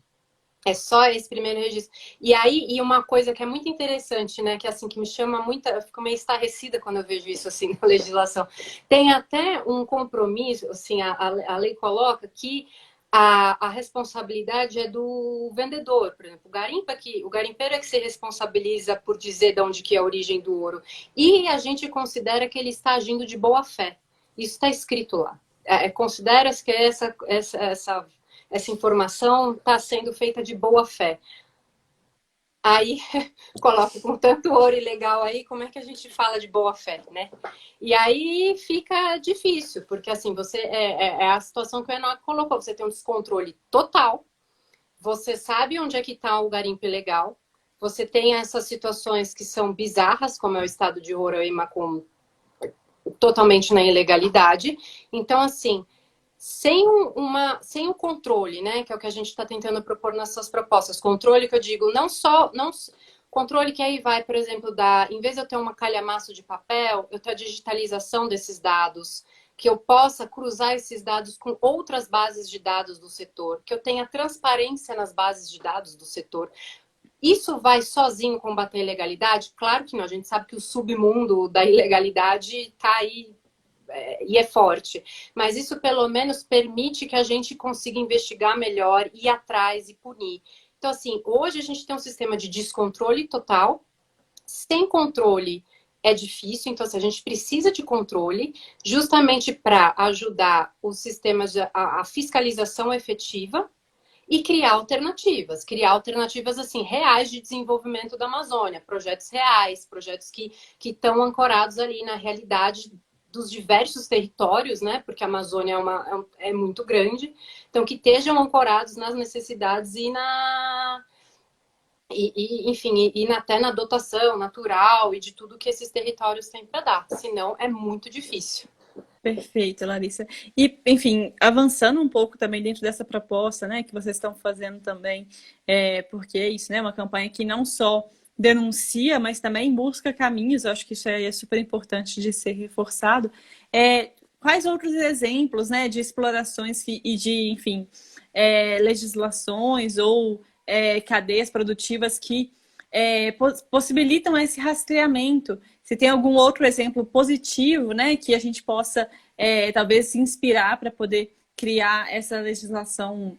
S3: É só esse primeiro registro. E aí, uma coisa que é muito interessante, né, que assim, que me chama muito, eu fico meio estarrecida quando eu vejo isso assim na legislação. Tem até um compromisso, assim, a lei coloca que a responsabilidade é do vendedor, por exemplo, o garimpeiro é que se responsabiliza por dizer de onde que é a origem do ouro. E a gente considera que ele está agindo de boa fé. Isso está escrito lá. Considera-se que essa informação está sendo feita de boa fé. Aí, coloca com tanto ouro ilegal aí, como é que a gente fala de boa fé, né? E aí fica difícil, porque assim, é a situação que o Enoch colocou, você tem um descontrole total, você sabe onde é que está o garimpo ilegal, você tem essas situações que são bizarras, como é o estado de Roraima, totalmente na ilegalidade. Então, assim, sem um controle, né, que é o que a gente está tentando propor nessas propostas. Controle que eu digo, não controle que aí vai, por exemplo, em vez de eu ter uma calhamaço de papel, eu tenho a digitalização desses dados, que eu possa cruzar esses dados com outras bases de dados do setor, que eu tenha transparência nas bases de dados do setor. Isso vai sozinho combater a ilegalidade? Claro que não. A gente sabe que o submundo da ilegalidade está aí e é forte. Mas isso pelo menos permite que a gente consiga investigar melhor, ir atrás e punir. Então, assim, hoje a gente tem um sistema de descontrole total. Sem controle é difícil, então assim, a gente precisa de controle justamente para ajudar os sistemas, a fiscalização efetiva e criar alternativas assim reais de desenvolvimento da Amazônia, projetos reais, projetos que estão ancorados ali na realidade dos diversos territórios, né? Porque a Amazônia é muito grande, então que estejam ancorados nas necessidades enfim, até na dotação natural e de tudo que esses territórios têm para dar. Senão é muito difícil.
S1: Perfeito, Larissa. E, enfim, avançando um pouco também dentro dessa proposta, né, que vocês estão fazendo também, porque é isso, né, uma campanha que não só denuncia, mas também busca caminhos, eu acho que isso é super importante de ser reforçado. Quais outros exemplos, né, de explorações e de, enfim, legislações ou cadeias produtivas que possibilitam esse rastreamento? Se tem algum outro exemplo positivo, né, que a gente possa talvez se inspirar para poder criar essa legislação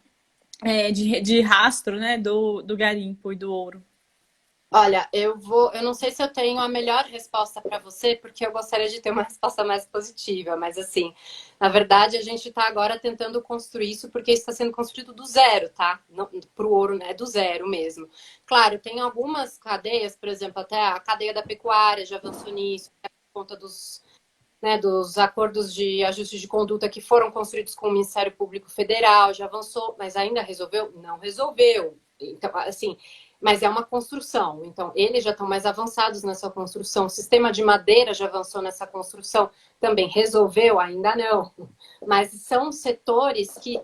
S1: de rastro, né, do garimpo e do ouro.
S3: Olha, eu não sei se eu tenho a melhor resposta para você, porque eu gostaria de ter uma resposta mais positiva, mas assim, na verdade, a gente está agora tentando construir isso porque isso está sendo construído do zero, tá? Para o ouro, né? Do zero mesmo. Claro, tem algumas cadeias, por exemplo, até a cadeia da pecuária já avançou nisso, por conta dos acordos de ajuste de conduta que foram construídos com o Ministério Público Federal, já avançou, mas ainda resolveu? Não resolveu. Então, assim, mas é uma construção. Então, eles já estão mais avançados nessa construção. O sistema de madeira já avançou nessa construção. Também resolveu? Ainda não. Mas são setores que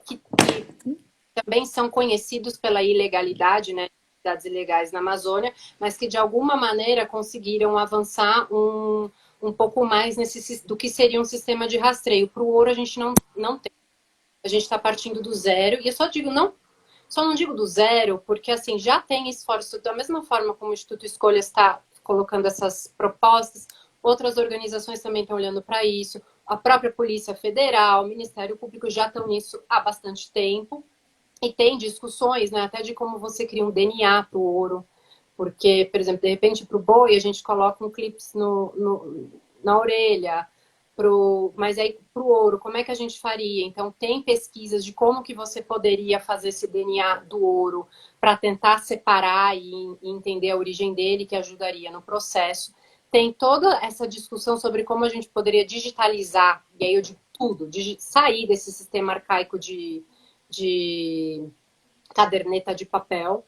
S3: também são conhecidos pela ilegalidade, né? Atividades ilegais na Amazônia, mas que de alguma maneira conseguiram avançar um pouco mais do que seria um sistema de rastreio. Para o ouro a gente não tem. A gente está partindo do zero. E eu só não digo do zero, porque assim, já tem esforço, da mesma forma como o Instituto Escolha está colocando essas propostas, outras organizações também estão olhando para isso, a própria Polícia Federal, o Ministério Público já estão nisso há bastante tempo, e tem discussões, né, até de como você cria um DNA para o ouro, porque, por exemplo, de repente para o boi a gente coloca um clips na orelha, mas aí para o ouro, como é que a gente faria? Então, tem pesquisas de como que você poderia fazer esse DNA do ouro para tentar separar e entender a origem dele, que ajudaria no processo. Tem toda essa discussão sobre como a gente poderia digitalizar, e aí eu digo tudo, sair desse sistema arcaico de caderneta de papel.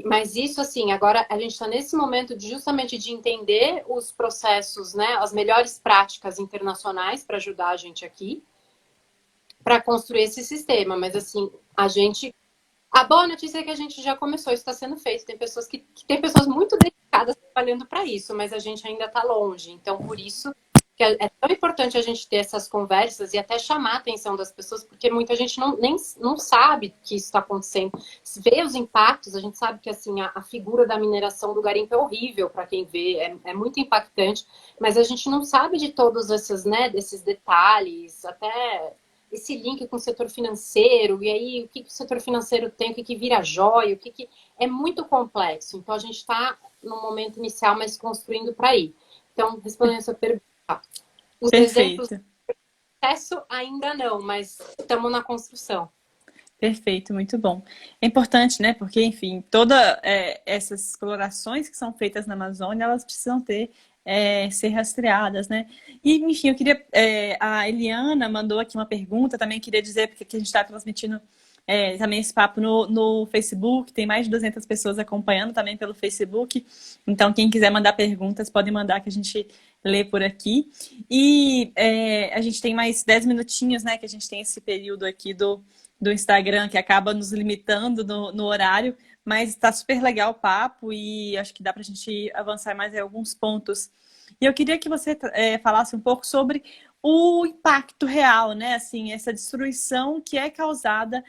S3: Mas isso, assim, agora a gente está nesse momento justamente de entender os processos, né, as melhores práticas internacionais para ajudar a gente aqui, para construir esse sistema. Mas, assim, a boa notícia é que a gente já começou, isso está sendo feito. Tem pessoas muito dedicadas trabalhando para isso, mas a gente ainda está longe. Então, por isso que é tão importante a gente ter essas conversas e até chamar a atenção das pessoas, porque muita gente não sabe que isso está acontecendo. Se vê os impactos, a gente sabe que assim, a figura da mineração do garimpo é horrível para quem vê, é muito impactante, mas a gente não sabe de todos esses, né, desses detalhes, até esse link com o setor financeiro, e aí o que o setor financeiro tem, o que vira joia, é muito complexo. Então a gente está no momento inicial, mas construindo para ir. Então, respondendo a sua pergunta, os
S1: Perfeito.
S3: exemplos de sucesso ainda não, mas estamos na construção.
S1: Perfeito, muito bom. É importante, né? Porque, enfim, todas essas explorações que são feitas na Amazônia, elas precisam ser rastreadas, né? E, enfim, eu queria. A Eliana mandou aqui uma pergunta, também queria dizer, porque aqui a gente está transmitindo também esse papo no Facebook, tem mais de 200 pessoas acompanhando também pelo Facebook. Então, quem quiser mandar perguntas, pode mandar que a gente lê por aqui. E a gente tem mais 10 minutinhos, né? Que a gente tem esse período aqui do Instagram, que acaba nos limitando no horário, mas está super legal o papo e acho que dá para a gente avançar mais em alguns pontos. E eu queria que você falasse um pouco sobre o impacto real, né? Assim, essa destruição que é causada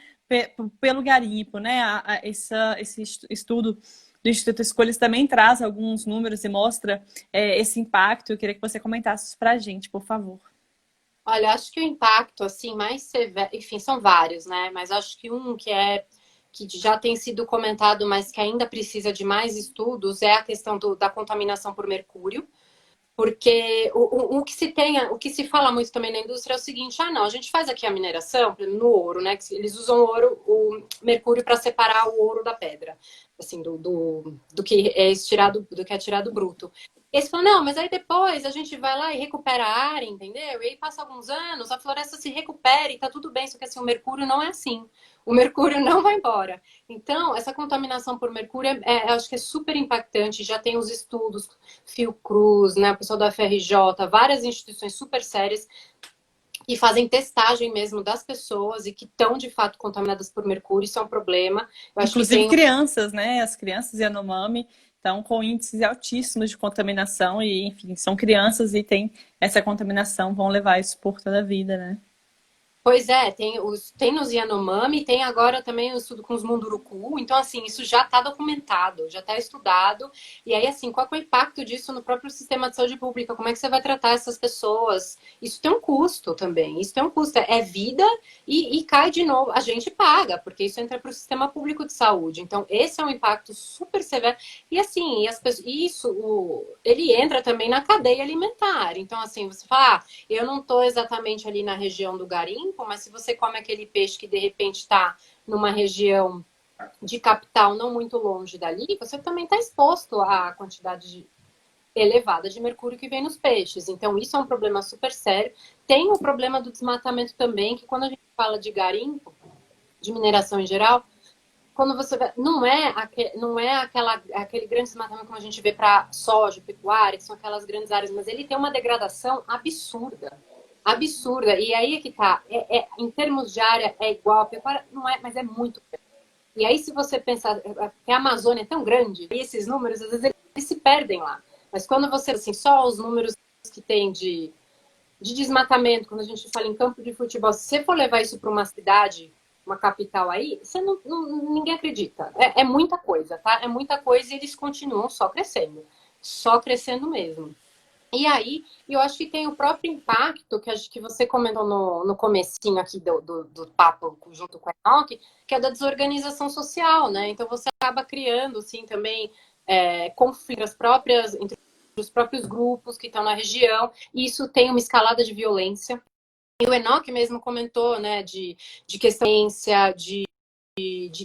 S1: pelo garimpo, né? Esse estudo do Instituto Escolhas também traz alguns números e mostra esse impacto. Eu queria que você comentasse isso para a gente, por favor.
S3: Olha, acho que o impacto assim mais severo, enfim, são vários, né? Mas acho que que já tem sido comentado, mas que ainda precisa de mais estudos, é a questão da contaminação por mercúrio. Porque o que se fala muito também na indústria é o seguinte: não, a gente faz aqui a mineração no ouro, né? Que eles usam o mercúrio para separar o ouro da pedra, assim, do que é tirado bruto. E aí você fala, não, mas aí depois a gente vai lá e recupera a área, entendeu? E aí passa alguns anos, a floresta se recupera e tá tudo bem, só que assim, o mercúrio não é assim. O mercúrio não vai embora. Então, essa contaminação por mercúrio, eu acho que é super impactante. Já tem os estudos, Fiocruz, né, o pessoal da FRJ, várias instituições super sérias que fazem testagem mesmo das pessoas e que estão, de fato, contaminadas por mercúrio. Isso é um problema. Eu acho que
S1: Inclusive
S3: tem
S1: crianças, né? As crianças Yanomami estão com índices altíssimos de contaminação e, enfim, são crianças e têm essa contaminação, vão levar isso por toda a vida, né?
S3: Pois é, tem nos Yanomami, tem agora também o estudo com os Munduruku. Então, assim, isso já está documentado, já está estudado. E aí, assim, qual é o impacto disso no próprio sistema de saúde pública? Como é que você vai tratar essas pessoas? Isso tem um custo também. Isso tem um custo. É vida e cai de novo. A gente paga, porque isso entra para o sistema público de saúde. Então, esse é um impacto super severo. E assim, as pessoas, ele entra também na cadeia alimentar. Então, assim, você fala, eu não estou exatamente ali na região do garimpo, mas se você come aquele peixe que de repente está numa região de capital não muito longe dali, você também está exposto à quantidade elevada de mercúrio que vem nos peixes. Então, isso é um problema super sério. Tem o problema do desmatamento também, que quando a gente fala de garimpo, de mineração em geral, quando você vê, não é aquele grande desmatamento como a gente vê para soja, pecuária, que são aquelas grandes áreas, mas ele tem uma degradação absurda. Absurda. E aí é que tá. Em termos de área, é igual a pecuária? Não é, mas é muito grande. E aí, se você pensar que a Amazônia é tão grande, e esses números, às vezes, eles se perdem lá. Mas quando você, assim, só os números que tem de desmatamento, quando a gente fala em campo de futebol, se você for levar isso para uma cidade, uma capital aí, você ninguém acredita. É muita coisa, tá? É muita coisa e eles continuam só crescendo. Só crescendo mesmo. E aí, eu acho que tem o próprio impacto que acho que você comentou no comecinho aqui do papo junto com a Enoch, que é da desorganização social, né? Então você acaba criando, assim, também conflitos entre os próprios grupos que estão na região, e isso tem uma escalada de violência. E o Enoch mesmo comentou, né, de questão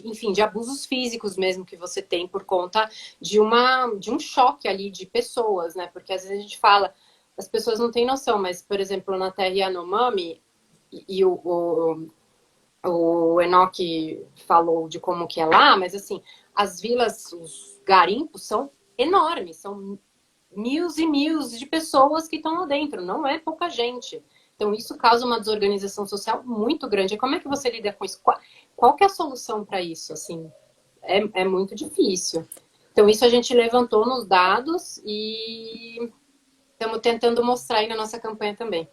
S3: enfim, de abusos físicos mesmo que você tem por conta de um choque ali de pessoas, né? Porque às vezes a gente fala, as pessoas não têm noção, mas, por exemplo, na terra Yanomami, e o Enoch falou de como que é lá, mas assim, as vilas, os garimpos são enormes, são mil e mil de pessoas que estão lá dentro, não é pouca gente. Então, isso causa uma desorganização social muito grande. E como é que você lida com isso? Qual que é a solução para isso? Assim, é muito difícil. Então, isso a gente levantou nos dados e estamos tentando mostrar aí na nossa campanha também.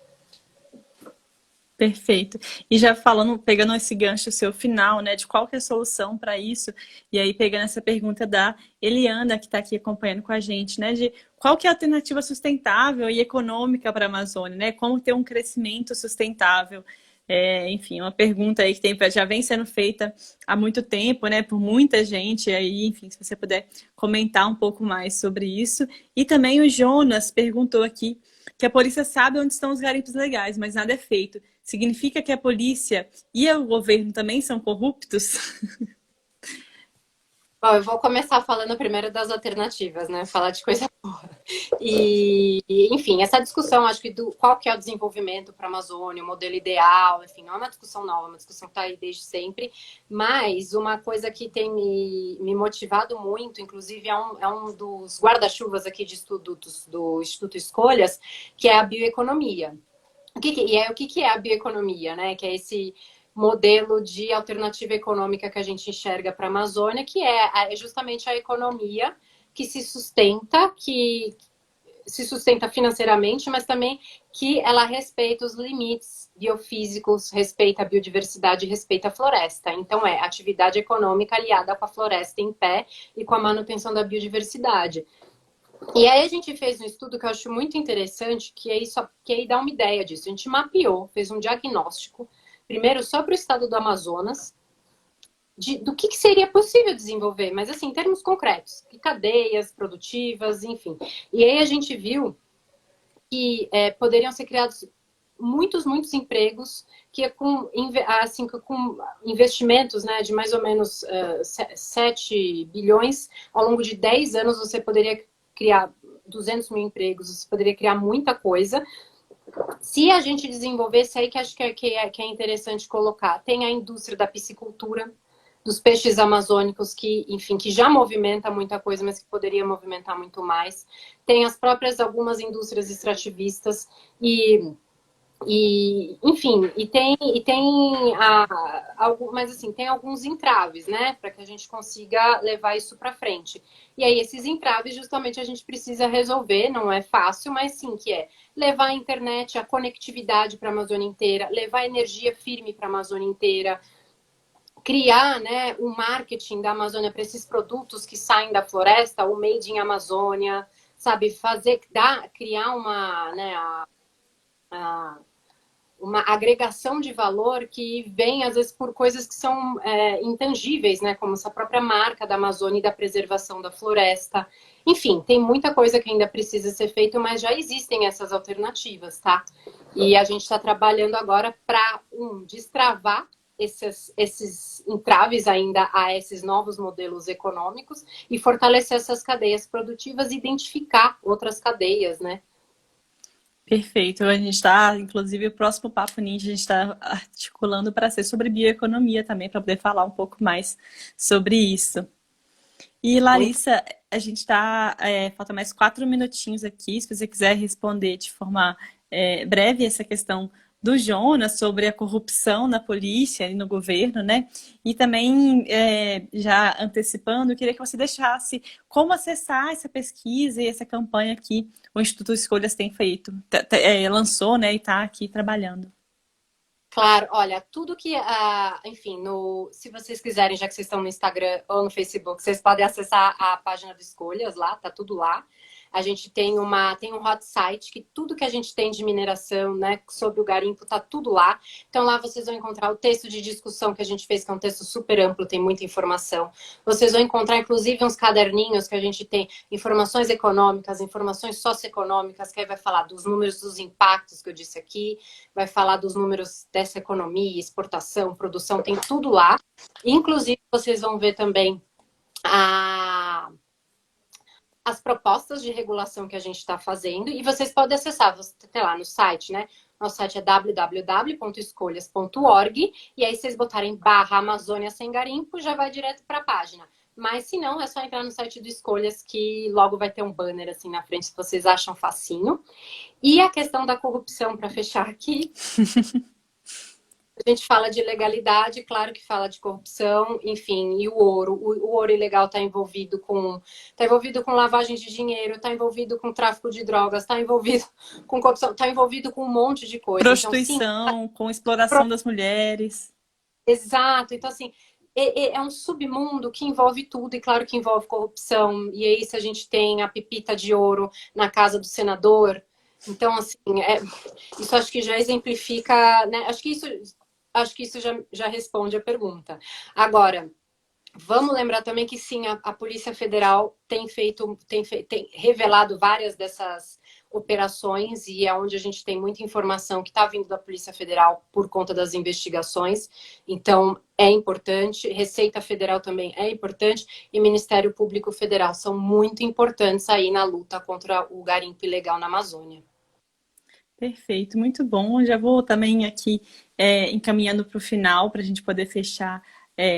S1: Perfeito. E já falando, pegando esse gancho seu final, né, de qual que é a solução para isso, e aí pegando essa pergunta da Eliana, que está aqui acompanhando com a gente, né, de qual que é a alternativa sustentável e econômica para a Amazônia, né, como ter um crescimento sustentável. Enfim, uma pergunta aí que já vem sendo feita há muito tempo, né, por muita gente, aí, enfim, se você puder comentar um pouco mais sobre isso. E também o Jonas perguntou aqui que a polícia sabe onde estão os garimpos legais, mas nada é feito. Significa que a polícia e o governo também são corruptos?
S3: Bom, eu vou começar falando primeiro das alternativas, né? Falar de coisa boa. Enfim, essa discussão, acho que qual que é o desenvolvimento para a Amazônia, o modelo ideal, enfim, não é uma discussão nova, é uma discussão que está aí desde sempre, mas uma coisa que tem me motivado muito, inclusive é um dos guarda-chuvas aqui de estudo do Instituto Escolhas, que é a bioeconomia. O que é a bioeconomia, né? Que é esse modelo de alternativa econômica que a gente enxerga para a Amazônia, que é justamente a economia que se sustenta financeiramente, mas também que ela respeita os limites biofísicos, respeita a biodiversidade, respeita a floresta. Então, é atividade econômica aliada com a floresta em pé e com a manutenção da biodiversidade. E aí a gente fez um estudo que eu acho muito interessante, que aí dá uma ideia disso. A gente mapeou, fez um diagnóstico, primeiro só para o estado do Amazonas, do que seria possível desenvolver, mas assim, em termos concretos, cadeias produtivas, enfim. E aí a gente viu que poderiam ser criados muitos empregos que com investimentos, né, de mais ou menos 7 bilhões, ao longo de 10 anos você poderia criar 200 mil empregos, você poderia criar muita coisa. Se a gente desenvolvesse aí, que acho que é interessante colocar, tem a indústria da piscicultura, dos peixes amazônicos, que, enfim, que já movimenta muita coisa, mas que poderia movimentar muito mais. Tem as próprias algumas indústrias extrativistas enfim, mas assim, tem alguns entraves, né, para que a gente consiga levar isso para frente. E aí esses entraves justamente a gente precisa resolver, não é fácil, mas sim que é levar a internet, a conectividade para a Amazônia inteira, levar energia firme para a Amazônia inteira, criar, né, o marketing da Amazônia para esses produtos que saem da floresta, o Made in Amazônia, sabe, criar uma, né, uma agregação de valor que vem, às vezes, por coisas que são intangíveis, né? Como essa própria marca da Amazônia e da preservação da floresta. Enfim, tem muita coisa que ainda precisa ser feita, mas já existem essas alternativas, tá? E a gente está trabalhando agora para, destravar esses entraves ainda a esses novos modelos econômicos e fortalecer essas cadeias produtivas e identificar outras cadeias, né?
S1: Perfeito. A gente está, inclusive, o próximo Papo Ninja, a gente está articulando para ser sobre bioeconomia também, para poder falar um pouco mais sobre isso. E, Larissa, a gente está. Falta mais 4 minutinhos aqui, se você quiser responder de forma breve essa questão do Jonas sobre a corrupção na polícia e no governo, né? E também, já antecipando, eu queria que você deixasse como acessar essa pesquisa e essa campanha que o Instituto Escolhas tem feito, lançou, né, e está aqui trabalhando.
S3: Claro, olha, tudo que, enfim, se vocês quiserem, já que vocês estão no Instagram ou no Facebook, vocês podem acessar a página do Escolhas lá, tá tudo lá. A gente tem um hot site que tudo que a gente tem de mineração, né, sobre o garimpo, tá tudo lá. Então lá vocês vão encontrar o texto de discussão que a gente fez, que é um texto super amplo, tem muita informação. Vocês vão encontrar, inclusive, uns caderninhos que a gente tem, informações econômicas, informações socioeconômicas, que aí vai falar dos números dos impactos que eu disse aqui, vai falar dos números dessa economia, exportação, produção, tem tudo lá. Inclusive, vocês vão ver também as propostas de regulação que a gente está fazendo e vocês podem acessar, você tem lá no site, né? Nosso site é www.escolhas.org e aí vocês botarem /Amazônia Sem Garimpo, já vai direto para a página. Mas se não, é só entrar no site do Escolhas que logo vai ter um banner assim na frente, se vocês acham facinho. E a questão da corrupção, para fechar aqui... A gente fala de legalidade, claro que fala de corrupção, enfim, e o ouro. O ouro ilegal está envolvido com lavagem de dinheiro, está envolvido com tráfico de drogas, está envolvido com corrupção, está envolvido com um monte de coisa.
S1: Prostituição, então, sim, com exploração das mulheres.
S3: Exato. Então, assim, é um submundo que envolve tudo, e claro que envolve corrupção. E aí, se a gente tem a pepita de ouro na casa do senador... Então, assim, isso acho que já exemplifica, né? Acho que isso já responde a pergunta. Agora, vamos lembrar também que sim, a Polícia Federal tem revelado várias dessas operações e é onde a gente tem muita informação que está vindo da Polícia Federal por conta das investigações. Então, é importante. Receita Federal também é importante e Ministério Público Federal são muito importantes aí na luta contra o garimpo ilegal na Amazônia.
S1: Perfeito, muito bom. Já vou também aqui encaminhando para o final, para a gente poder fechar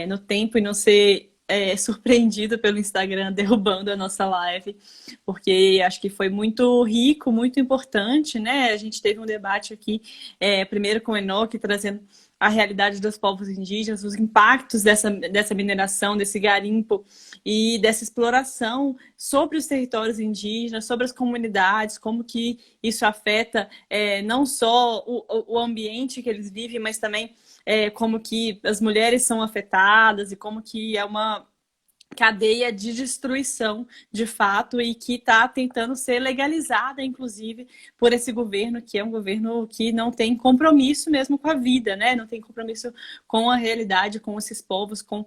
S1: no tempo e não ser surpreendido pelo Instagram derrubando a nossa live, porque acho que foi muito rico, muito importante, né? A gente teve um debate aqui, primeiro com o Enoque, trazendo a realidade dos povos indígenas, os impactos dessa mineração, desse garimpo e dessa exploração sobre os territórios indígenas, sobre as comunidades, como que isso afeta não só o ambiente que eles vivem, mas também como que as mulheres são afetadas e como que é uma cadeia de destruição, de fato, e que está tentando ser legalizada, inclusive, por esse governo, que é um governo que não tem compromisso mesmo com a vida, né? Não tem compromisso com a realidade, com esses povos, com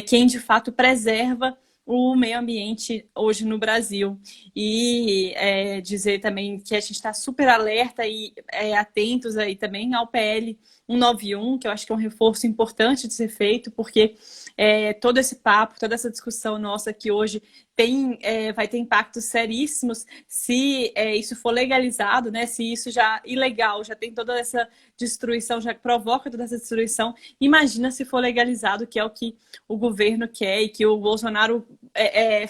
S1: quem, de fato, preserva o meio ambiente hoje no Brasil. E dizer também que a gente está super alerta e atentos aí também ao PL 191, que eu acho que é um reforço importante de ser feito, porque todo esse papo, toda essa discussão nossa que hoje vai ter impactos seríssimos se isso for legalizado, né? Se isso já ilegal, já tem toda essa destruição, já provoca toda essa destruição. Imagina se for legalizado, que é o que o governo quer e que o Bolsonaro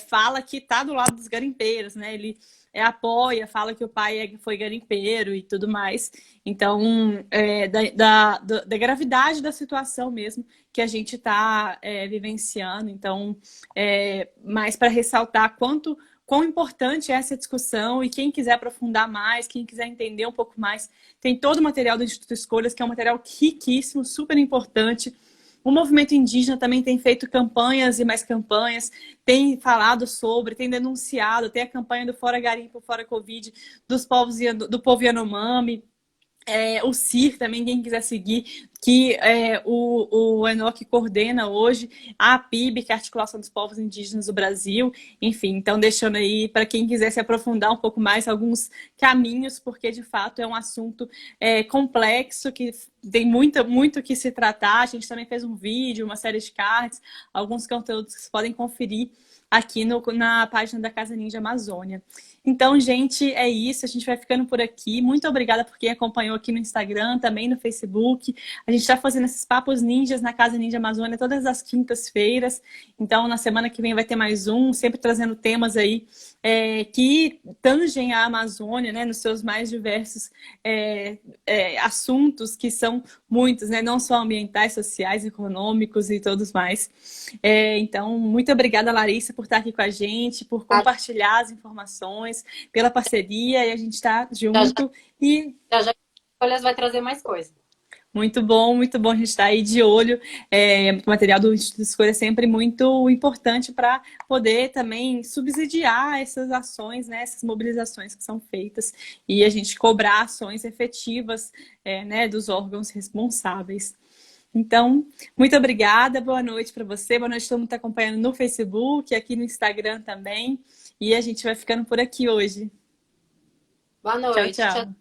S1: fala que está do lado dos garimpeiros, né? Ele apoia, fala que o pai foi garimpeiro e tudo mais. Então, da gravidade da situação mesmo que a gente está vivenciando. Então, mais para ressaltar quão importante é essa discussão, e quem quiser aprofundar mais, quem quiser entender um pouco mais, tem todo o material do Instituto Escolhas, que é um material riquíssimo, super importante. O movimento indígena também tem feito campanhas e mais campanhas, tem falado sobre, tem denunciado, tem a campanha do Fora Garimpo, Fora Covid, do povo Yanomami. O CIR também, quem quiser seguir, que o Enoque coordena hoje, a APIB, que é a Articulação dos Povos Indígenas do Brasil, enfim, então deixando aí para quem quiser se aprofundar um pouco mais alguns caminhos, porque de fato é um assunto complexo, que tem muito o que se tratar. A gente também fez um vídeo, uma série de cards, alguns conteúdos que vocês podem conferir aqui na página da Casa Ninja Amazônia. Então, gente, é isso. A gente vai ficando por aqui. Muito obrigada por quem acompanhou aqui no Instagram, também no Facebook. A gente está fazendo esses papos ninjas na Casa Ninja Amazônia todas as quintas-feiras. Então, na semana que vem vai ter mais um, sempre trazendo temas aí que tangem a Amazônia, né, nos seus mais diversos assuntos, que são muitos, né, não só ambientais, sociais, econômicos e todos mais. Então, muito obrigada, Larissa, por estar aqui com a gente, por compartilhar as informações, pela parceria, e a gente está junto.
S3: Já Escolhas vai trazer mais coisa.
S1: Muito bom a gente estar aí de olho. O material do Instituto Escolha é sempre muito importante para poder também subsidiar essas ações, né, essas mobilizações que são feitas, e a gente cobrar ações efetivas né, dos órgãos responsáveis. Então, muito obrigada, boa noite para você, boa noite a todo mundo que está acompanhando no Facebook, aqui no Instagram também, e a gente vai ficando por aqui hoje.
S3: Boa noite.
S1: Tchau, tchau.